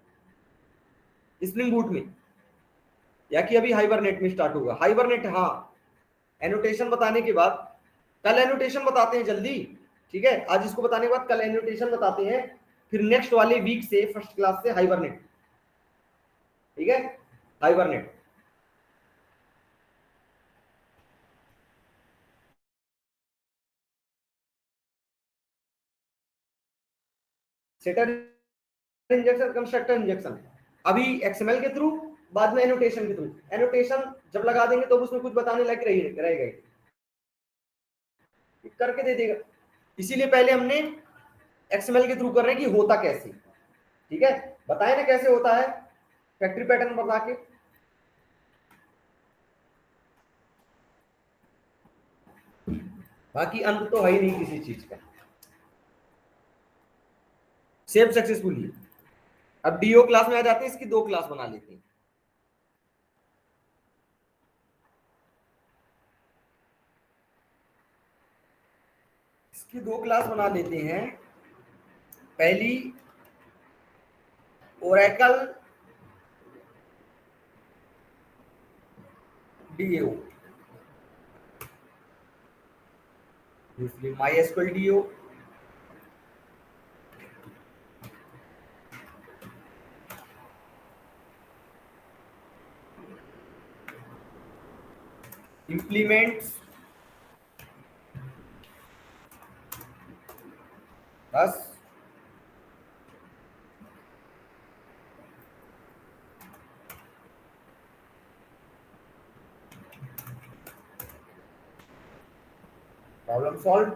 स्प्रिंग बूट में, या कि अभी हाइबरनेट में स्टार्ट होगा। हाइबरनेट, हाँ, एनोटेशन बताने के बाद, कल एनोटेशन बताते हैं जल्दी, ठीक है, आज इसको बताने के बाद कल एनोटेशन बताते हैं, फिर नेक्स्ट वाले वीक से फर्स्ट क्लास से हाइबरनेट, ठीक है, Hibernate. Setter injection, constructor injection, अभी एक्सएमएल के थ्रू, बाद में एनोटेशन के थ्रू। एनोटेशन जब लगा देंगे तो उसमें कुछ बताने लायक रहेगा, करके दे देगा। इसीलिए पहले हमने एक्सएमएल के थ्रू कर रहे हैं कि होता कैसे, ठीक है, बताए ना कैसे होता है, फैक्ट्री पैटर्न बता के। बाकी अंत तो है ही नहीं किसी चीज का, सेव सक्सेसफुली। अब डीओ क्लास में आ जाते हैं, इसकी दो क्लास बना लेते हैं। इसकी दो क्लास बना लेते हैं। पहली ओरेकल डीओ, दूसरी माई एसक्यूएल डीओ। इंप्लीमेंट्स, बस प्रॉब्लम सॉल्व।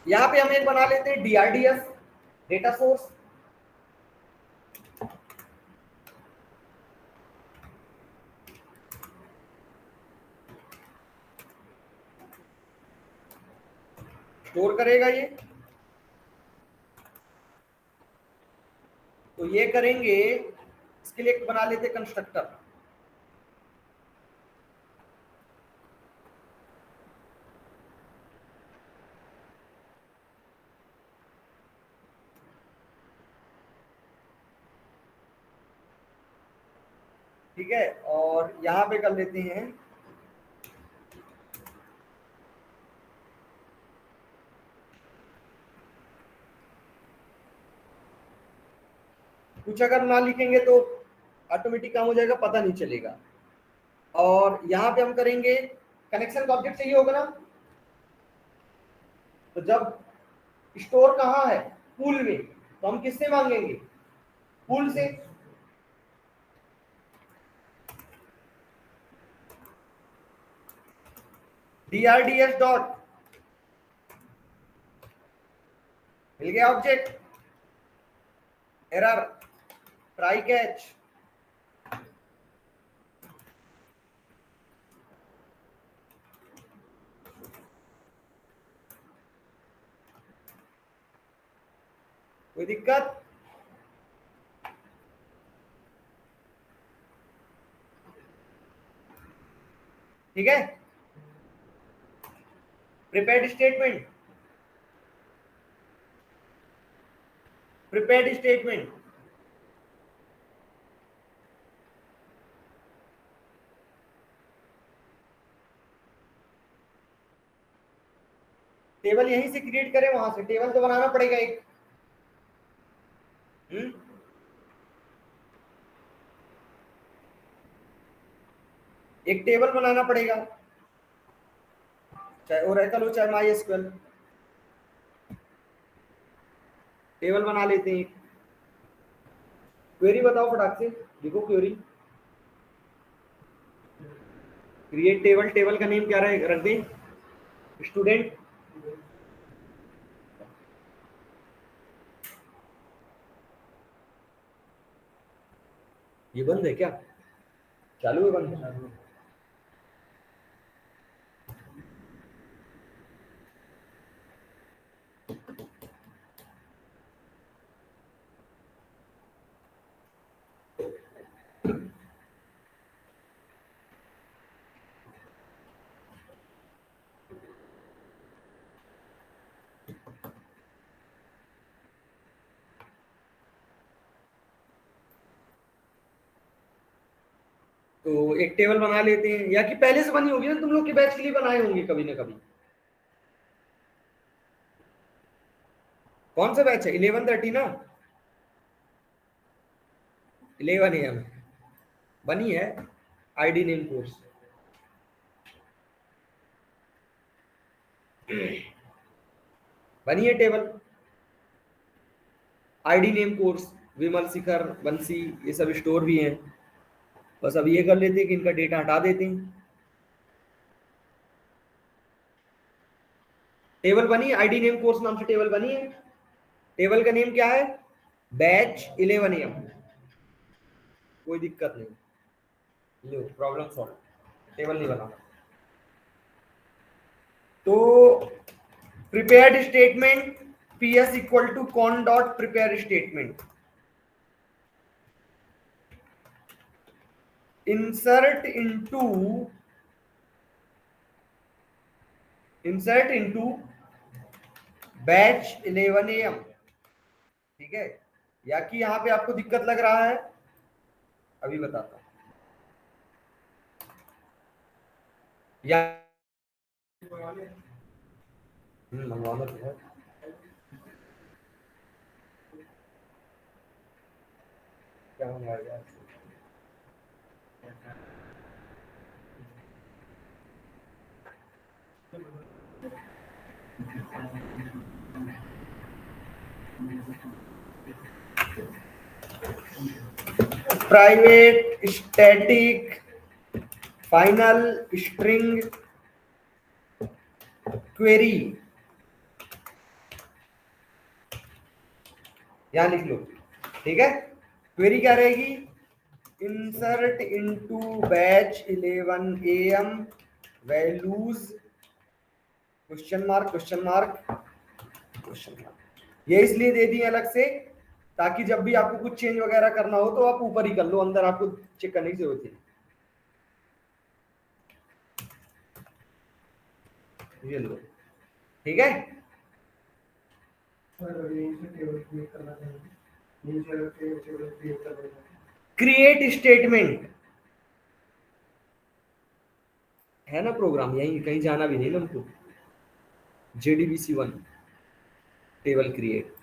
यहां पे हम एक बना लेते हैं डीआरडीएस, डेटा सोर्स। स्टोर करेगा ये, तो ये करेंगे, इसके लिए एक बना लेते कंस्ट्रक्टर। ठीक है, और यहां पे कर लेते हैं कुछ, अगर ना लिखेंगे तो ऑटोमेटिक काम हो जाएगा, पता नहीं चलेगा। और यहाँ पे हम करेंगे, कनेक्शन का ऑब्जेक्ट चाहिए होगा ना, तो जब स्टोर कहाँ है, पूल में, तो हम किससे मांगेंगे, पूल से। drds डॉट, मिल गया ऑब्जेक्ट, एरर, ट्राई कैच, कोई दिक्कत? ठीक है। Prepared statement, prepared statement table यहीं से क्रिएट करें, वहां से टेबल तो बनाना पड़ेगा एक। एक टेबल बनाना पड़ेगा, चाहे ओरेकल हो चाहे माई एसक्यूएल। टेबल बना लेते हैं। क्वेरी बताओ फटाक से, देखो क्वेरी। क्रिएट टेबल, टेबल का नेम क्या रख दें? स्टूडेंट। ये बंद है क्या? चालू है? बंद है? तो एक टेबल बना लेते हैं, या कि पहले से बनी होगी ना, तुम लोग के बैच के लिए बनाए होंगे कभी ना कभी। कौन सा बैच है? 11:30 ना? 11 AM बनी है। आईडी नेम कोर्स बनी है टेबल। आईडी नेम कोर्स, विमल, शिखर, बंसी, ये सब स्टोर भी हैं। बस अब ये कर लेते हैं कि इनका डेटा हटा देते हैं। टेबल बनी है, आईडी नेम कोर्स नाम से टेबल बनी है। टेबल का नेम क्या है? Batch 11 AM। कोई दिक्कत नहीं, लो प्रॉब्लम सॉल्व। टेबल नहीं बना तो prepared statement PS equal to con dot prepare statement. insert into batch 11 AM। ठीक है, या कि यहां पे आपको दिक्कत लग रहा है, अभी बताता हूं। या मंगवाना तो है। क्या मंगवाएगा? Private static final string query, यहां लिख लो। ठीक है, क्वेरी क्या रहेगी? Insert into batch 11 AM values question mark question mark question mark. ये इसलिए दे दी अलग से ताकि जब भी आपको कुछ चेंज वगैरह करना हो तो आप ऊपर ही कर लो, अंदर आपको चेक करने की जरूरत है। ये लो, ठीक है। क्रिएट स्टेटमेंट है ना प्रोग्राम, यहीं कहीं जाना भी नहीं ना हमको। JDBC1 टेबल क्रिएट,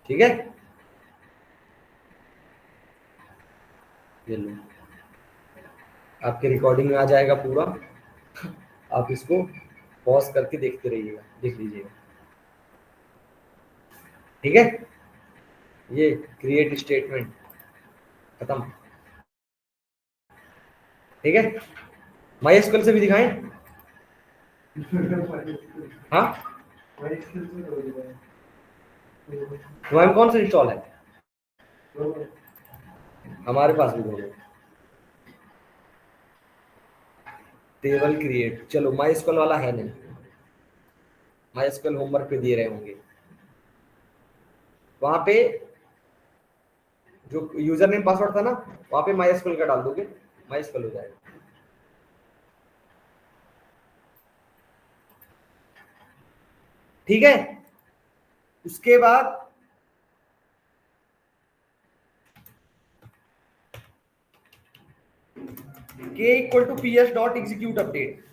ठीक है। ये लो, आपके रिकॉर्डिंग में आ जाएगा पूरा। आप इसको पॉज करके देखते रहिएगा, देख लीजिएगा। ठीक है, ये क्रिएट स्टेटमेंट खत्म। ठीक है, MySQL से भी दिखाएं। हाँ, तुम्हारे कौन सा इंस्टॉल है? हमारे पास भी दोनों। टेबल क्रिएट, चलो MySQL वाला है नहीं, MySQL होमवर्क पे दिए रहे होंगे। वहां पे जो यूजर नेम पासवर्ड था ना वहां पे MySQL का डाल दोगे, MySQL हो जाएगा। ठीक है, उसके बाद k equal to ps dot execute update,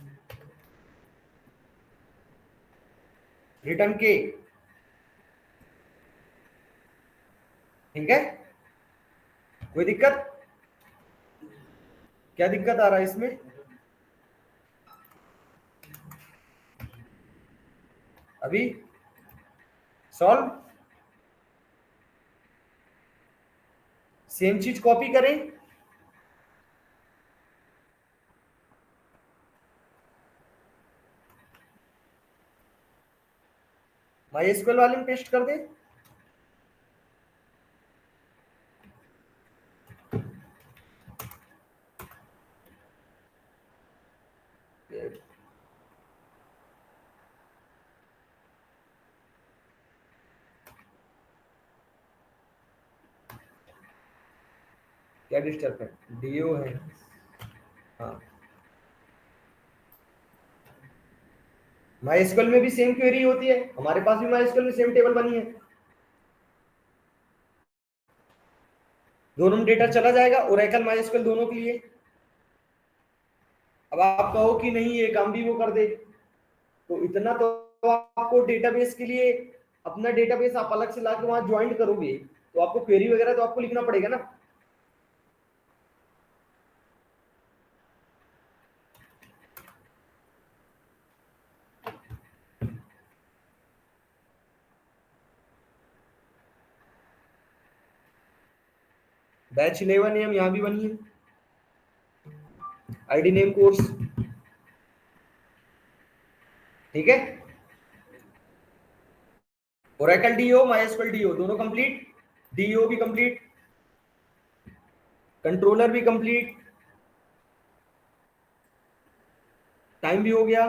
return k। ठीक है, कोई दिक्कत? क्या दिक्कत आ रहा है इसमें? अभी सॉल्व, सेम चीज कॉपी करें, MySQL वाले में पेस्ट कर दें। क्या डिस्टर्ब है? डीओ है। हाँ, MySQL में भी सेम क्वेरी होती है, हमारे पास भी MySQL में सेम टेबल बनी है, दोनों में डेटा चला जाएगा, ओरेकल MySQL दोनों के लिए। अब आप कहो कि नहीं ये काम भी वो कर दे, तो इतना तो आपको डेटाबेस के लिए अपना डेटाबेस आप अलग से लाके वहां ज्वाइन करोगे तो आपको क्वेरी वगैरह तो आपको लिखना पड़ेगा ना। बैच 11 नेम यहाँ भी बनी है, आईडी नेम कोर्स। ठीक है, ओरेकल डीओ MySQL डीओ दोनों कंप्लीट, डीओ भी कंप्लीट, कंट्रोलर भी कंप्लीट, टाइम भी हो गया।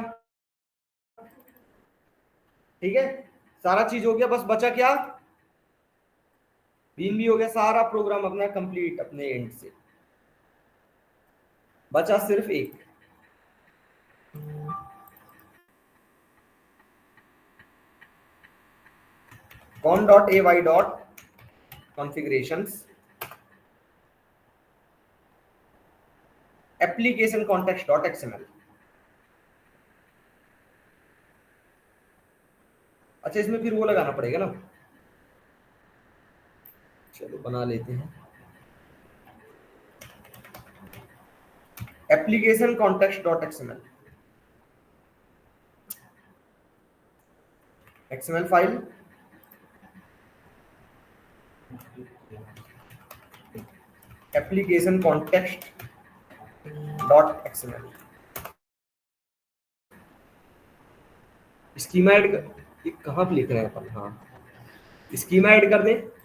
ठीक है, सारा चीज हो गया, बस बचा क्या? बीन भी हो गया, सारा प्रोग्राम अपना कंप्लीट अपने एंड से, बचा सिर्फ एक। con.ay dot configurations application context dot XML. अच्छा, इसमें फिर वो लगाना पड़ेगा ना, चलो बना लेते हैं, application context dot XML, XML file, application context dot XML. Schema add कर, ये कहाँ पे लिख रहे हैं अपन? हाँ, स्कीमा ऐड कर दें।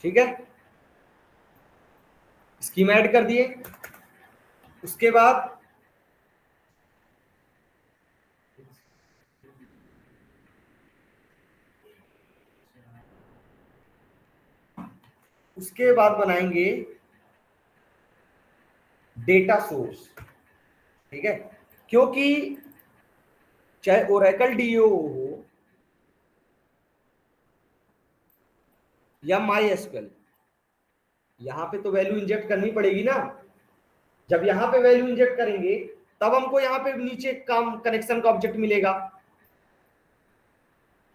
ठीक है, स्कीमा ऐड कर दिए, उसके बाद बनाएंगे डेटा सोर्स। ठीक है, क्योंकि चाहे ओरेकल डीओ हो या MySQL, यहां पे तो वैल्यू इंजेक्ट करनी पड़ेगी ना। जब यहां पे वैल्यू इंजेक्ट करेंगे तब हमको यहाँ पे नीचे काम कनेक्शन का ऑब्जेक्ट मिलेगा,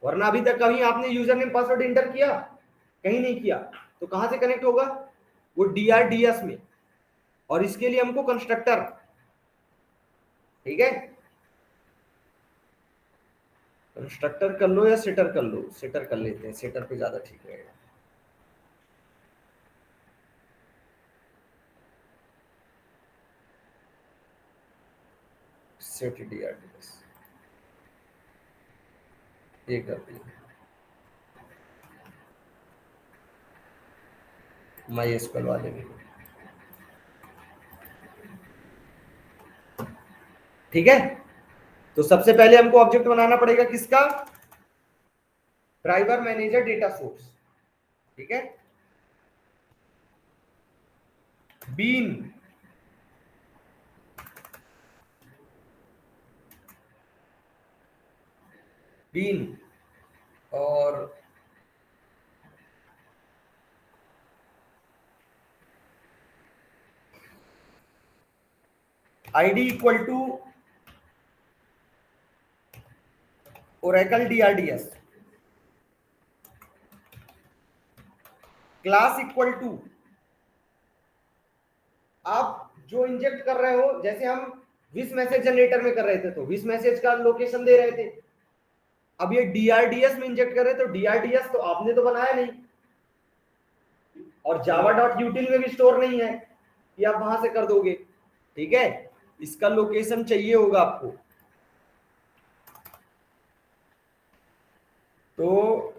वरना अभी तक कहीं आपने यूजर नेम पासवर्ड इंटर किया? कहीं नहीं किया, तो कहां से कनेक्ट होगा? वो DRDS में, और इसके लिए हमको कंस्ट्रक्टर। ठीक है, कंस्ट्रक्टर कर लो या सेटर कर लो, सेटर कर लेते हैं, सेटर पे ज्यादा ठीक रहेगा। सेट DRDS, ये कर दिया माई एसक्यूएल वाले में। ठीक है, तो सबसे पहले हमको ऑब्जेक्ट बनाना पड़ेगा किसका, ड्राइवर मैनेजर डेटा सोर्स। ठीक है, बीन बीन और ID equal to Oracle DRDS, class equal to आप जो इंजेक्ट कर रहे हो, जैसे हम विस मैसेज जनरेटर में कर रहे थे तो विस मैसेज का लोकेशन दे रहे थे, अब ये DRDS में इंजेक्ट कर रहे तो DRDS तो आपने तो बनाया नहीं, और java.util में भी स्टोर नहीं है कि आप वहां से कर दोगे। ठीक है, इसका लोकेशन चाहिए होगा आपको, तो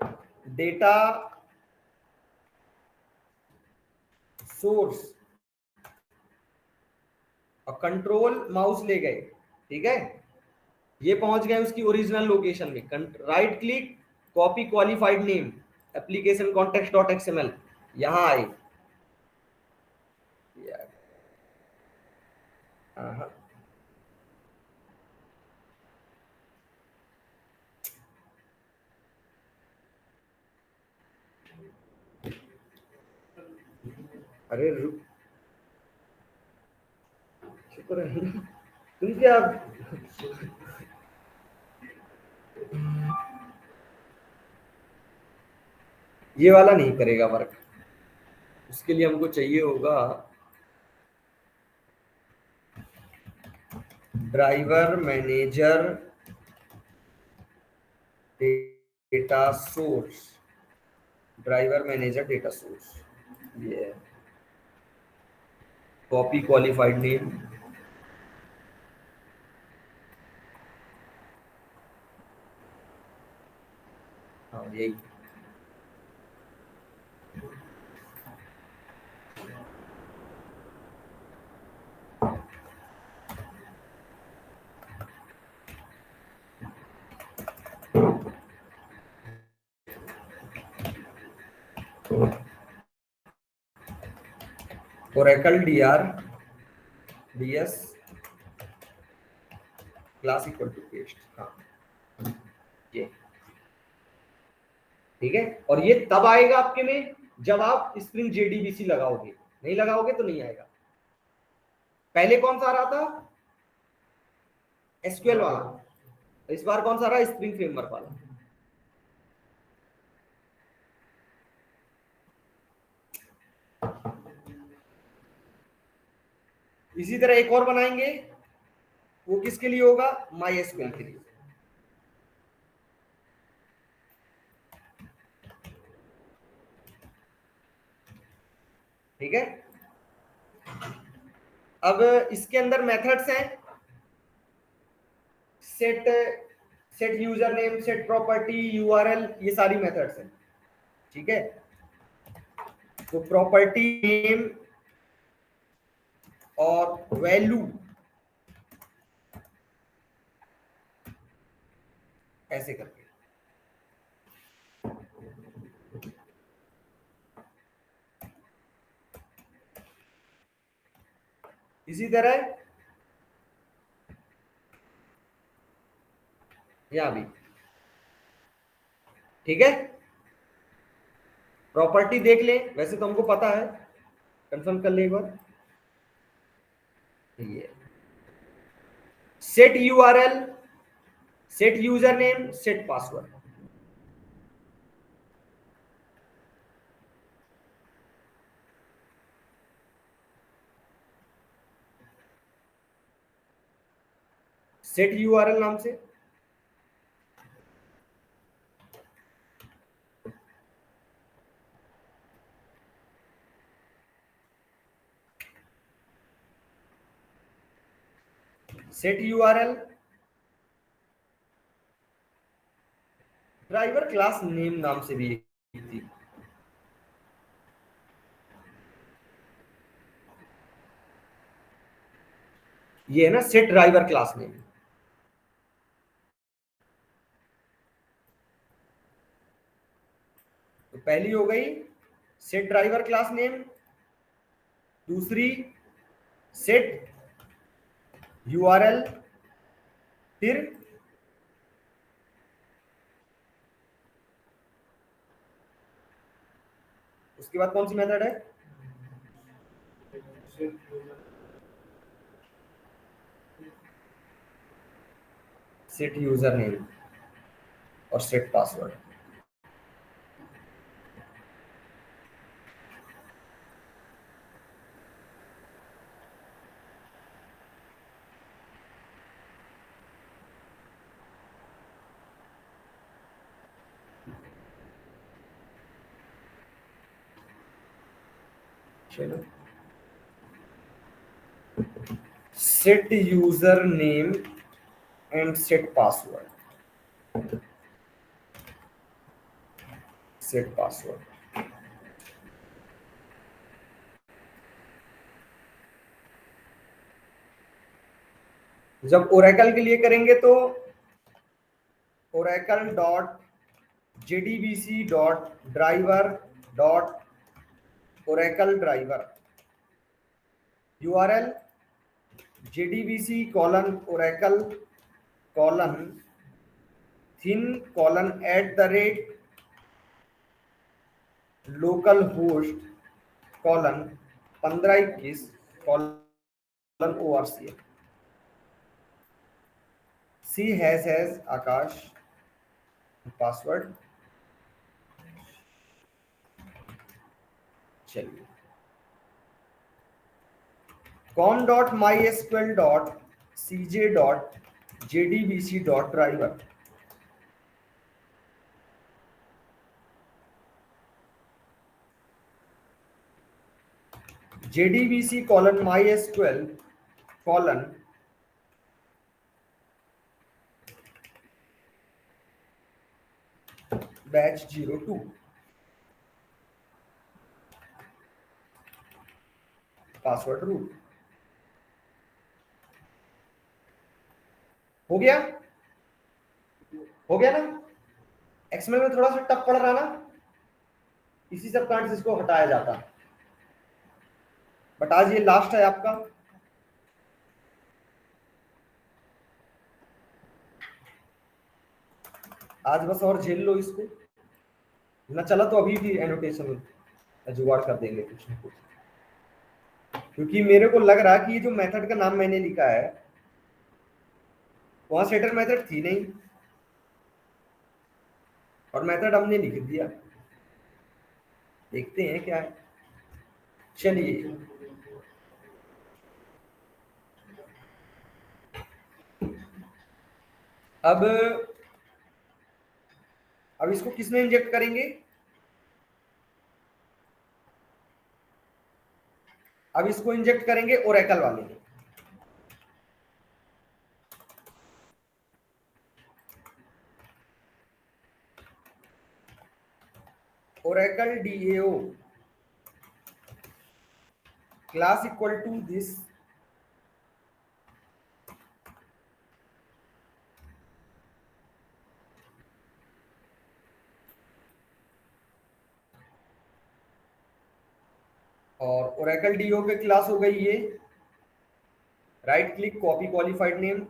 डेटा सोर्स और कंट्रोल माउस ले गए। ठीक है, ये पहुंच गए उसकी ओरिजिनल लोकेशन में, right click, copy qualified name, application context dot XML, यहां आए। हाँ, अरे शुक्र है तुम क्या, ये वाला नहीं करेगा वर्क, उसके लिए हमको चाहिए होगा driver manager data source, driver manager data source, ये कॉपी क्वालिफाइड नेम, हाँ यही। Oracle DRDS class equal to paste, हाँ ये। ठीक है, और ये तब आएगा आपके में जब आप स्प्रिंग JDBC लगाओगे, नहीं लगाओगे तो नहीं आएगा। पहले कौन सा आ रहा था, एसक्यूएल वाला, इस बार कौन सा आ रहा है, स्प्रिंग फ्रेमवर्क वाला। इसी तरह एक और बनाएंगे, वो किसके लिए होगा, माई एसक्यूएल के लिए। ठीक है, अब इसके अंदर मेथड्स हैं, set set user name, set property, URL, ये सारी मेथड्स हैं। ठीक है, तो प्रॉपर्टी नेम और वैल्यू ऐसे करके, इसी तरह यहां भी। ठीक है, प्रॉपर्टी देख ले, वैसे तो हमको पता है, कंफर्म कर ले एक बार। ये set URL, set user name, set password, set URL नाम से set URL driver class name नाम से भी एक थी। ये है ना सेट ड्राइवर क्लास नेम। तो पहली हो गई सेट ड्राइवर क्लास नेम, दूसरी सेट यूआरएल, फिर उसके बाद कौन सी मेथड है? सेट यूजर नेम और सेट पासवर्ड। चलो, set user name and set password. Set password जब ओरेकल के लिए करेंगे तो Oracle dot JDBC dot driver dot Oracle driver, URL JDBC colon Oracle colon thin colon @ localhost colon 1521 colon ORCL। सी हैज Akash password. चलिए, con dot my SQL dot CJ dot JDBC dot driver. JDBC colon MySQL colon batch 02 password root. हो गया? हो गया ना? XML में थोड़ा सा टफ पड़ रहा ना, इसी सब कारण से इसको हटाया जाता, बट आज ये लास्ट है आपका। आज बस और झेल लो इसको, ना चला तो अभी भी एनोटेशन जुगाड़ कर देंगे कुछ ना कुछ, क्योंकि मेरे को लग रहा कि ये जो मेथड का नाम मैंने लिखा है वहां सेटर मेथड थी नहीं और मेथड हमने लिख दिया। देखते हैं क्या है। चलिए, अब इसको किसमें इंजेक्ट करेंगे? अब इसको इंजेक्ट करेंगे ओरेकल वाले में। Oracle DAO class equal to this और ओरेकल DAO पे क्लास हो गई ये, right click copy qualified name,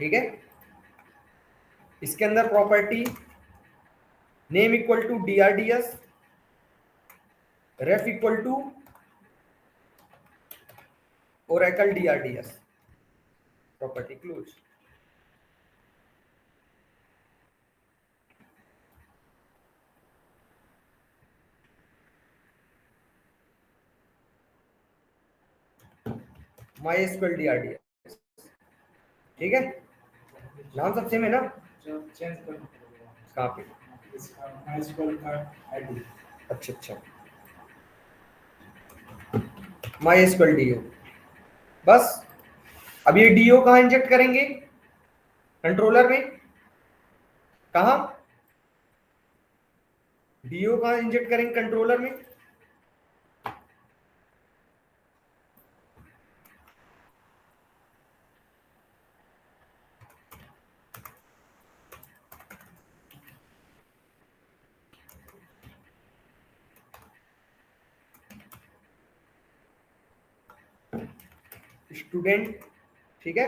ठीक है। इसके अंदर property name equal to DRDS, ref equal to Oracle DRDS, property close. MySQL DRDS, ठीक है। नाम सब सेम है ना? कहाँ पे? MySQL का ID। अच्छा अच्छा, MySQL DO। बस अब ये DO कहाँ इंजेक्ट करेंगे? कंट्रोलर में। कहाँ? DO कहाँ इंजेक्ट करेंगे? कंट्रोलर में। स्टूडेंट, ठीक है।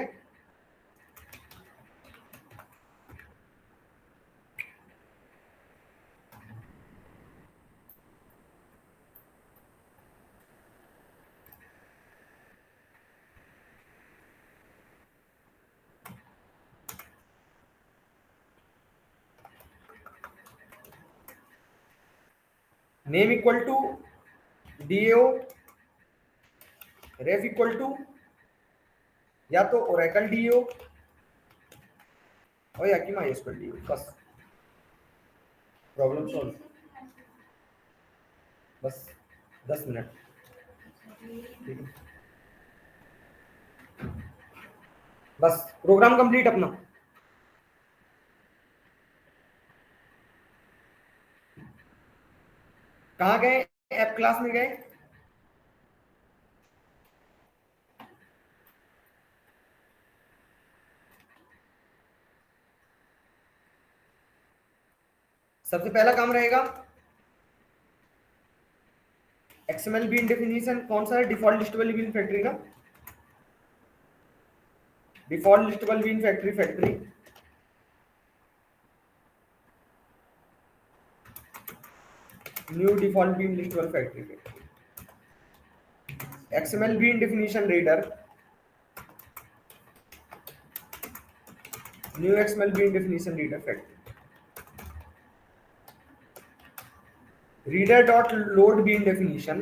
Name equal to DO, ref equal to या तो ओरेकल DO और या कि MySQL DO। बस प्रॉब्लम सॉल्व। बस 10 मिनट, ठीक है। बस प्रोग्राम कंप्लीट अपना। कहाँ गए? ऐप क्लास में गए? सबसे पहला काम रहेगा XML बीन डेफिनेशन। कौन सा है? डिफॉल्ट लिस्टेबल बीन फैक्ट्री ना, default listable bean factory factory. New default bean listable factory factory. XML bean definition reader, new XML bean definition reader factory. Reader dot load bean definition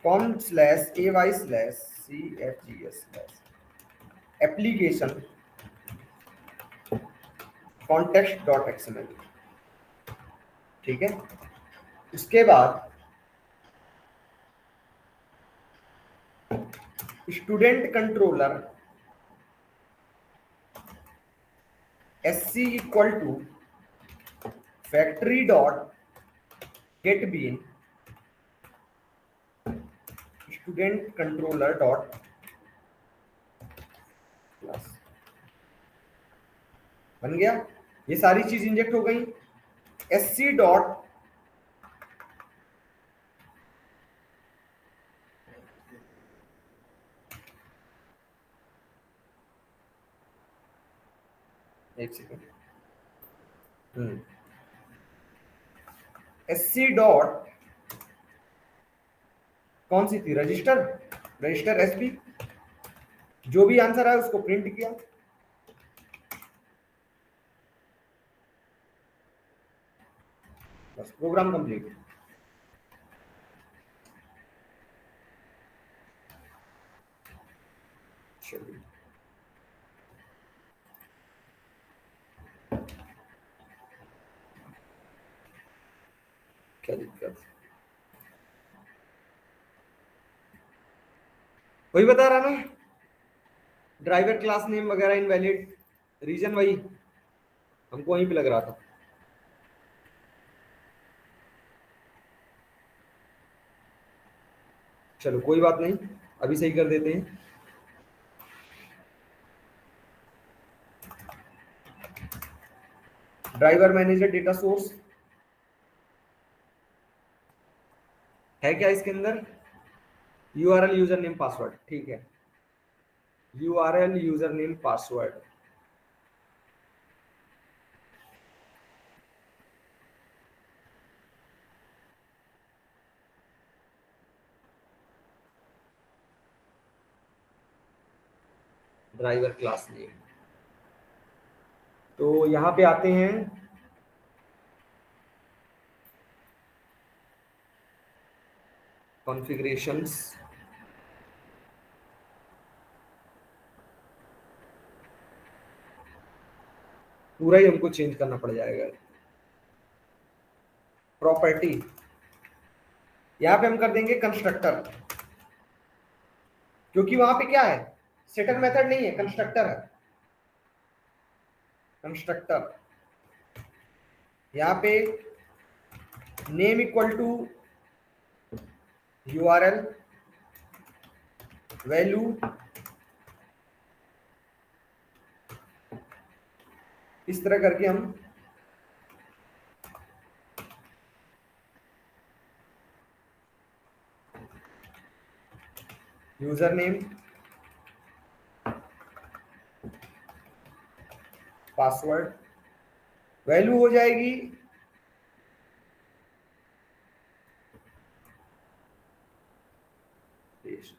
com slash AY slash CFGS slash application context dot XML, ठीक है। उसके बाद student controller SC equal to factory dot get bean student controller dot class. बन गया। ये सारी चीज inject हो गई। SC डॉट एक सेकेंड, SC डॉट कौन सी थी? Register, register SP। जो भी आंसर आया उसको प्रिंट किया। बस प्रोग्राम कंप्लीट। चलिए, क्या दिक्कत? वही बता रहा ना, ड्राइवर क्लास नेम वगैरह इनवैलिड, रीजन वही हमको वहीं पे लग रहा था। चलो कोई बात नहीं, अभी सही कर देते हैं। ड्राइवर मैनेजर डेटा सोर्स है क्या इसके अंदर? URL यूजर नेम पासवर्ड, ठीक है। URL user name password, driver class name. तो यहां पे आते हैं, कॉन्फ़िगरेशंस, पूरा ही हमको चेंज करना पड़ जाएगा। प्रॉपर्टी, यहां पे हम कर देंगे कंस्ट्रक्टर, क्योंकि वहां पे क्या है, सेटर मेथड नहीं है, कंस्ट्रक्टर है। कंस्ट्रक्टर, यहाँ पे name equal to URL, value इस तरह करके हम यूजर नेम, पासवर्ड, वैल्यू हो जाएगी पेस्ट।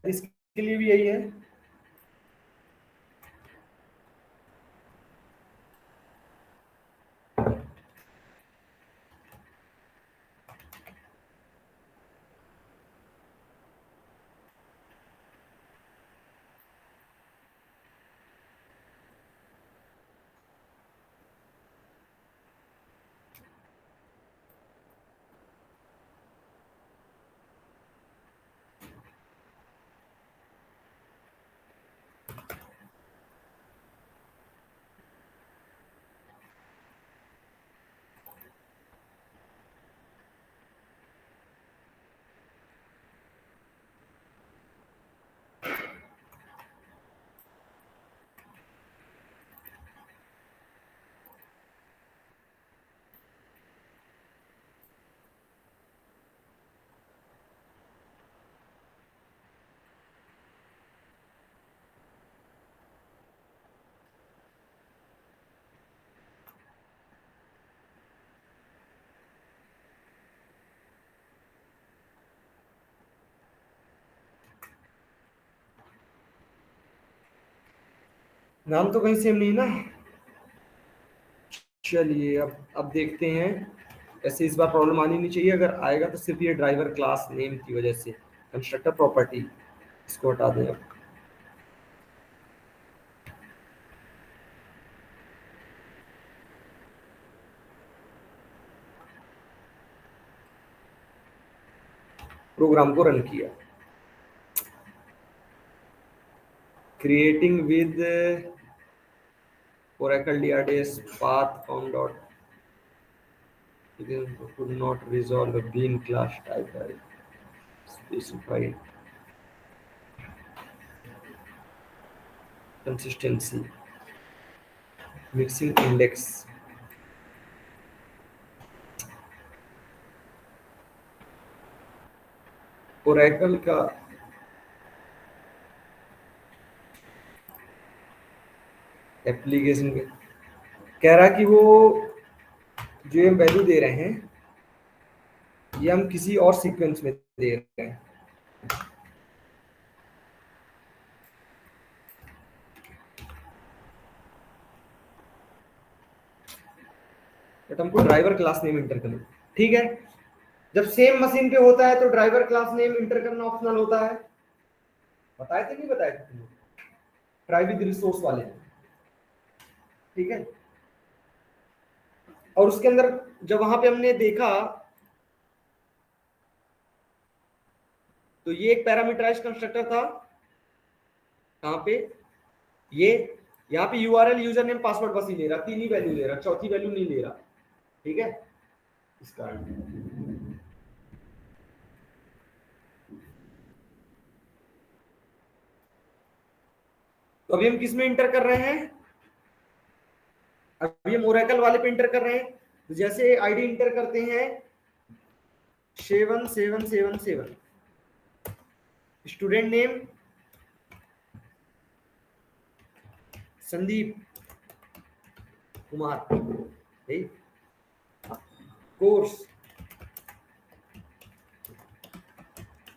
इसके लिए भी यही है। नाम तो कहीं सेम नहीं ना। चलिए अब देखते हैं। ऐसे इस बार प्रॉब्लम आनी नहीं चाहिए, अगर आएगा तो सिर्फ ये ड्राइवर क्लास नेम की वजह से। कंस्ट्रक्टर प्रॉपर्टी इसको हटा दें अब। प्रोग्राम को रन किया। Creating with Oracle DRDS path found dot could not resolve a bean class type I specified. Consistency, mixing index, Oracle का एप्लीकेशन कह रहा कि वो जो हम वैल्यू दे रहे हैं ये हम किसी और सीक्वेंस में दे रहे हैं। बट हमको ड्राइवर क्लास नेम इंटर करना, ठीक है। जब सेम मशीन पे होता है तो ड्राइवर क्लास नेम इंटर करना ऑप्शनल होता है। बताए थे नहीं बताए थे तुमने, ट्राई विद रिसोर्स वाले, ठीक है। और उसके अंदर जब वहां पे हमने देखा तो ये एक पैरामीटराइज्ड कंस्ट्रक्टर था। कहां पे, ये यहाँ पे URL यूजर नेम पासवर्ड बस ही ले रहा, 3 ही वैल्यू ले रहा, चौथी वैल्यू नहीं ले रहा, ठीक है। इस कारण तो अभी हम किस में इंटर कर रहे हैं, अभी हम ओरेकल वाले पे इंटर कर रहे हैं। तो जैसे आईडी इंटर करते हैं 7777, student name Sandeep Kumar, course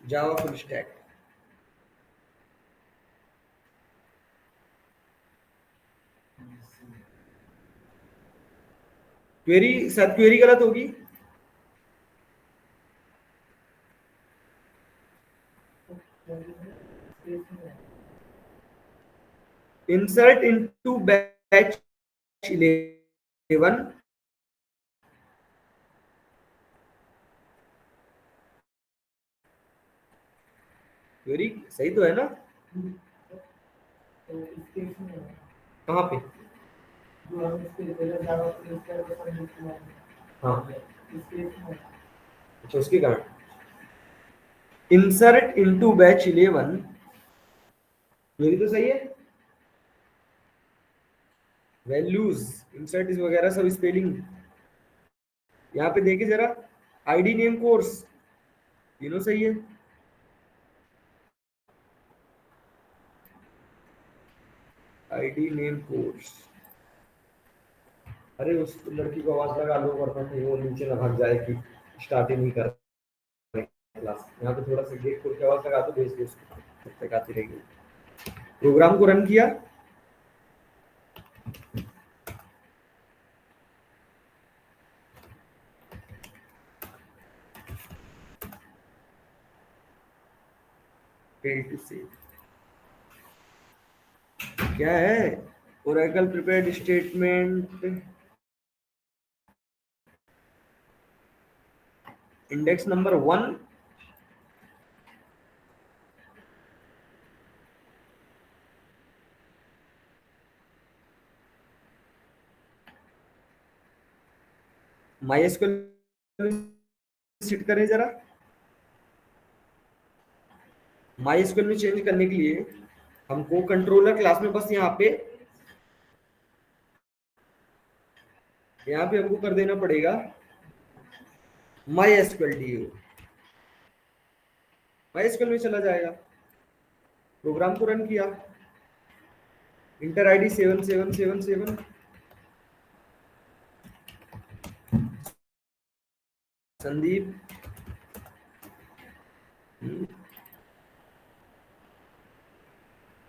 Java full stack, query, शायद क्वेरी गलत होगी। इंसर्ट इनटू बैच 11 क्वेरी सही तो है ना? कहाँ पे? हाँ, अच्छा उसके कारण इंसर्ट इनटू बैच 11 क्वेरी तो सही है। वैल्यूज इंसर्ट इस वगैरह सब स्पेलिंग यहाँ पे देखिए जरा। आईडी नेम कोर्स तीनों सही है। आईडी नेम कोर्स, अरे उस लड़की को आवाज लगा लो वरना कहीं वो नीचे ना भाग जाए कि स्टार्ट ही नहीं कर रहे क्लास। यहाँ पे थोड़ा सा गेट खोल के आवाज लगा दो, भेज दो उसको, तब तक आती रहेगी। प्रोग्राम को रन किया, फेल टू सेव। क्या है? Oracle prepared statement index number 1 MySQL set करें जरा। MySQL में चेंज करने के लिए हमको कंट्रोलर क्लास में बस यहाँ पे हमको कर देना पड़ेगा MySQL DO। MySQL में चला जाएगा। प्रोग्राम को रन किया, enter ID 7777 Sandeep,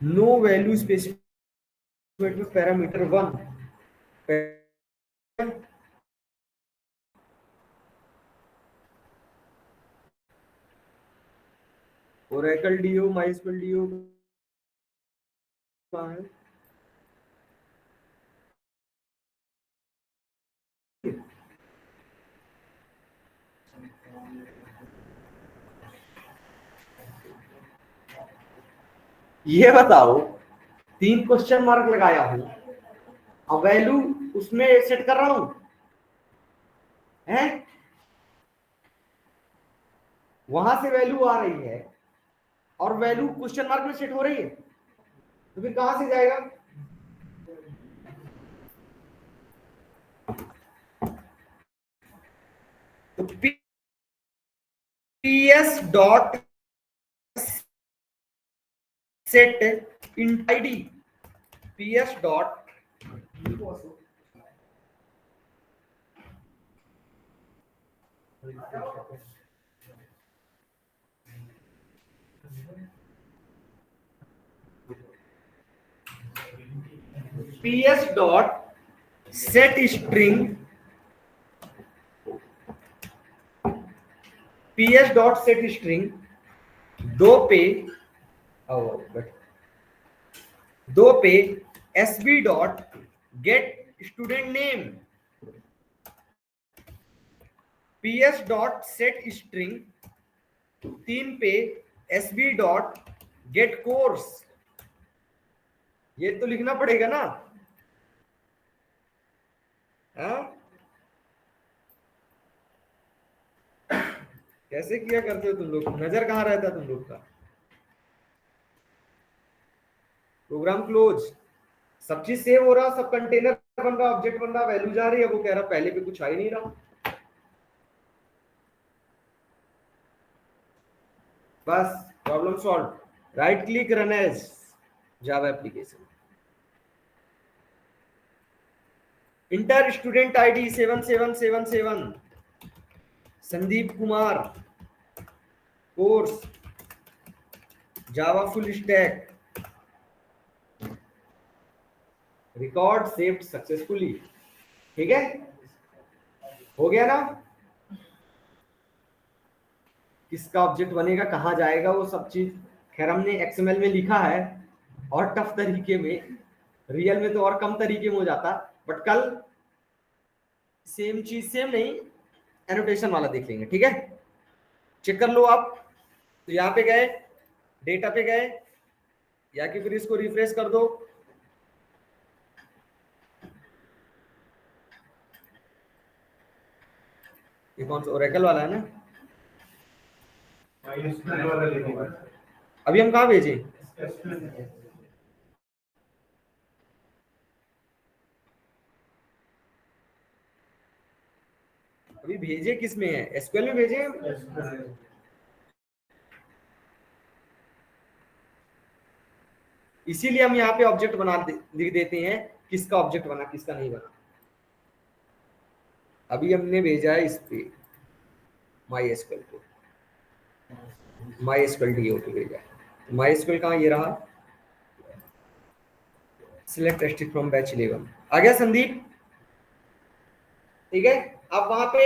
no value specified में parameter 1 Oracle DO MySQL DO कहाँ है? ये बताओ, 3 क्वेश्चन मार्क लगाया हूं, अब वैल्यू उसमें सेट कर रहा हूं है, वहां से वैल्यू आ रही है और वैल्यू क्वेश्चन मार्क में सेट हो रही है, तो फिर कहां से जाएगा? तो PS dot set in ID, PS dot PS dot set string, PS dot set string 2 पे SB dot gate student name, PS dot set string 3 पे SB डॉट गेट कोर्स। ये तो लिखना पड़ेगा ना? हाँ, कैसे किया करते हो तुम लोग? नजर कहाँ रहता तुम लोग का? प्रोग्राम क्लोज, सब चीज सेव हो रहा, सब कंटेनर बन रहा, ऑब्जेक्ट बन रहा, वैल्यू जा रही है, वो कह रहा पहले पे कुछ आ ही नहीं रहा। बस problem solve. Right click, run as Java application, enter student ID 7777 Sandeep Kumar, course Java full stack, record saved successfully. ठीक है, हो गया ना? किसका ऑब्जेक्ट बनेगा, कहाँ जाएगा, वो सब चीज खैर हमने एक्सएमएल में लिखा है और टफ तरीके में, रियल में तो और कम तरीके में हो जाता, बट कल सेम चीज, सेम नहीं, एनोटेशन वाला देख लेंगे, ठीक है? चेक कर लो आप। तो यहाँ पे गए, डेटा पे गए, या कि फिर इसको रिफ्रेश कर दो। ये कौन सा ओरेकल वाला है ना? अभी हम कहाँ भेजे? अभी भेजे किस में है? एसक्यूएल में भेजे? इसीलिए हम यहाँ पे ऑब्जेक्ट लिख देते हैं, किसका ऑब्जेक्ट बना किसका नहीं बना। अभी हमने भेजा है इस पे माई एसक्यूएल को, माई एसक्यूएल डीओ पे भेजा है। माई एसक्यूएल कहाँ, ये रहा, सिलेक्ट एस्ट्रिक फ्रॉम बैच 11 आ गया संदीप, ठीक है? अब वहां पे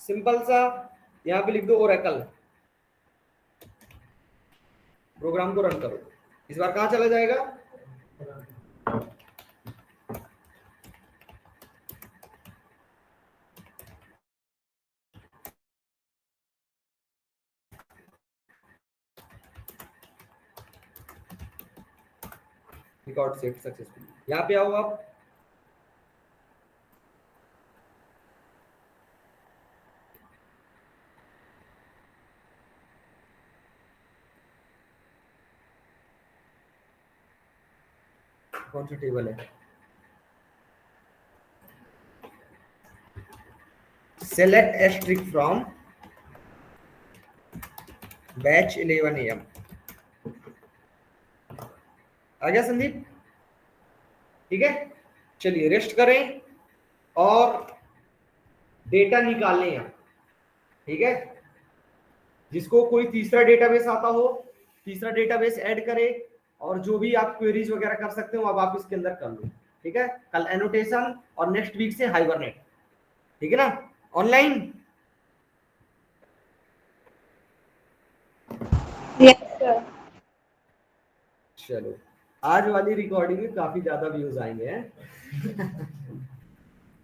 सिंपल सा यहाँ पे लिख दो ओरेकल, प्रोग्राम को रन करो। इस बार कहाँ चला जाएगा? Record save successful. यहाँ पे आओ आप, कौन सा टेबल है? Select asterisk from batch 11 AM आ गया संदीप, ठीक है? चलिए रेस्ट करें और डेटा निकालें यहाँ, ठीक है? जिसको कोई तीसरा डेटाबेस आता हो, तीसरा डेटाबेस ऐड करे, और जो भी आप क्वेरीज वगैरह कर सकते हो अब आप इसके अंदर कर लो, ठीक है? कल एनोटेशन और नेक्स्ट वीक से हाइबरनेट, ठीक है ना? ऑनलाइन चलो, आज वाली रिकॉर्डिंग में काफी ज्यादा व्यूज आएंगे हैं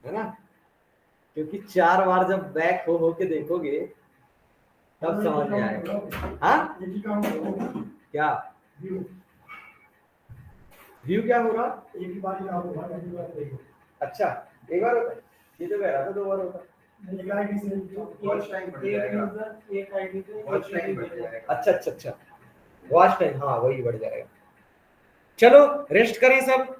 है ना? क्योंकि 4 बार जब बैक हो के देखोगे तब समझ में आएगा। हाँ क्या व्यू क्या हो रहा? एक बार ही आप होगा, अच्छा एक बार होता है, ये तो कह रहा था 2 बार होता है। अच्छा, वॉच टाइम, हाँ वही बढ़ जाएगा। चलो रेस्ट करें सब।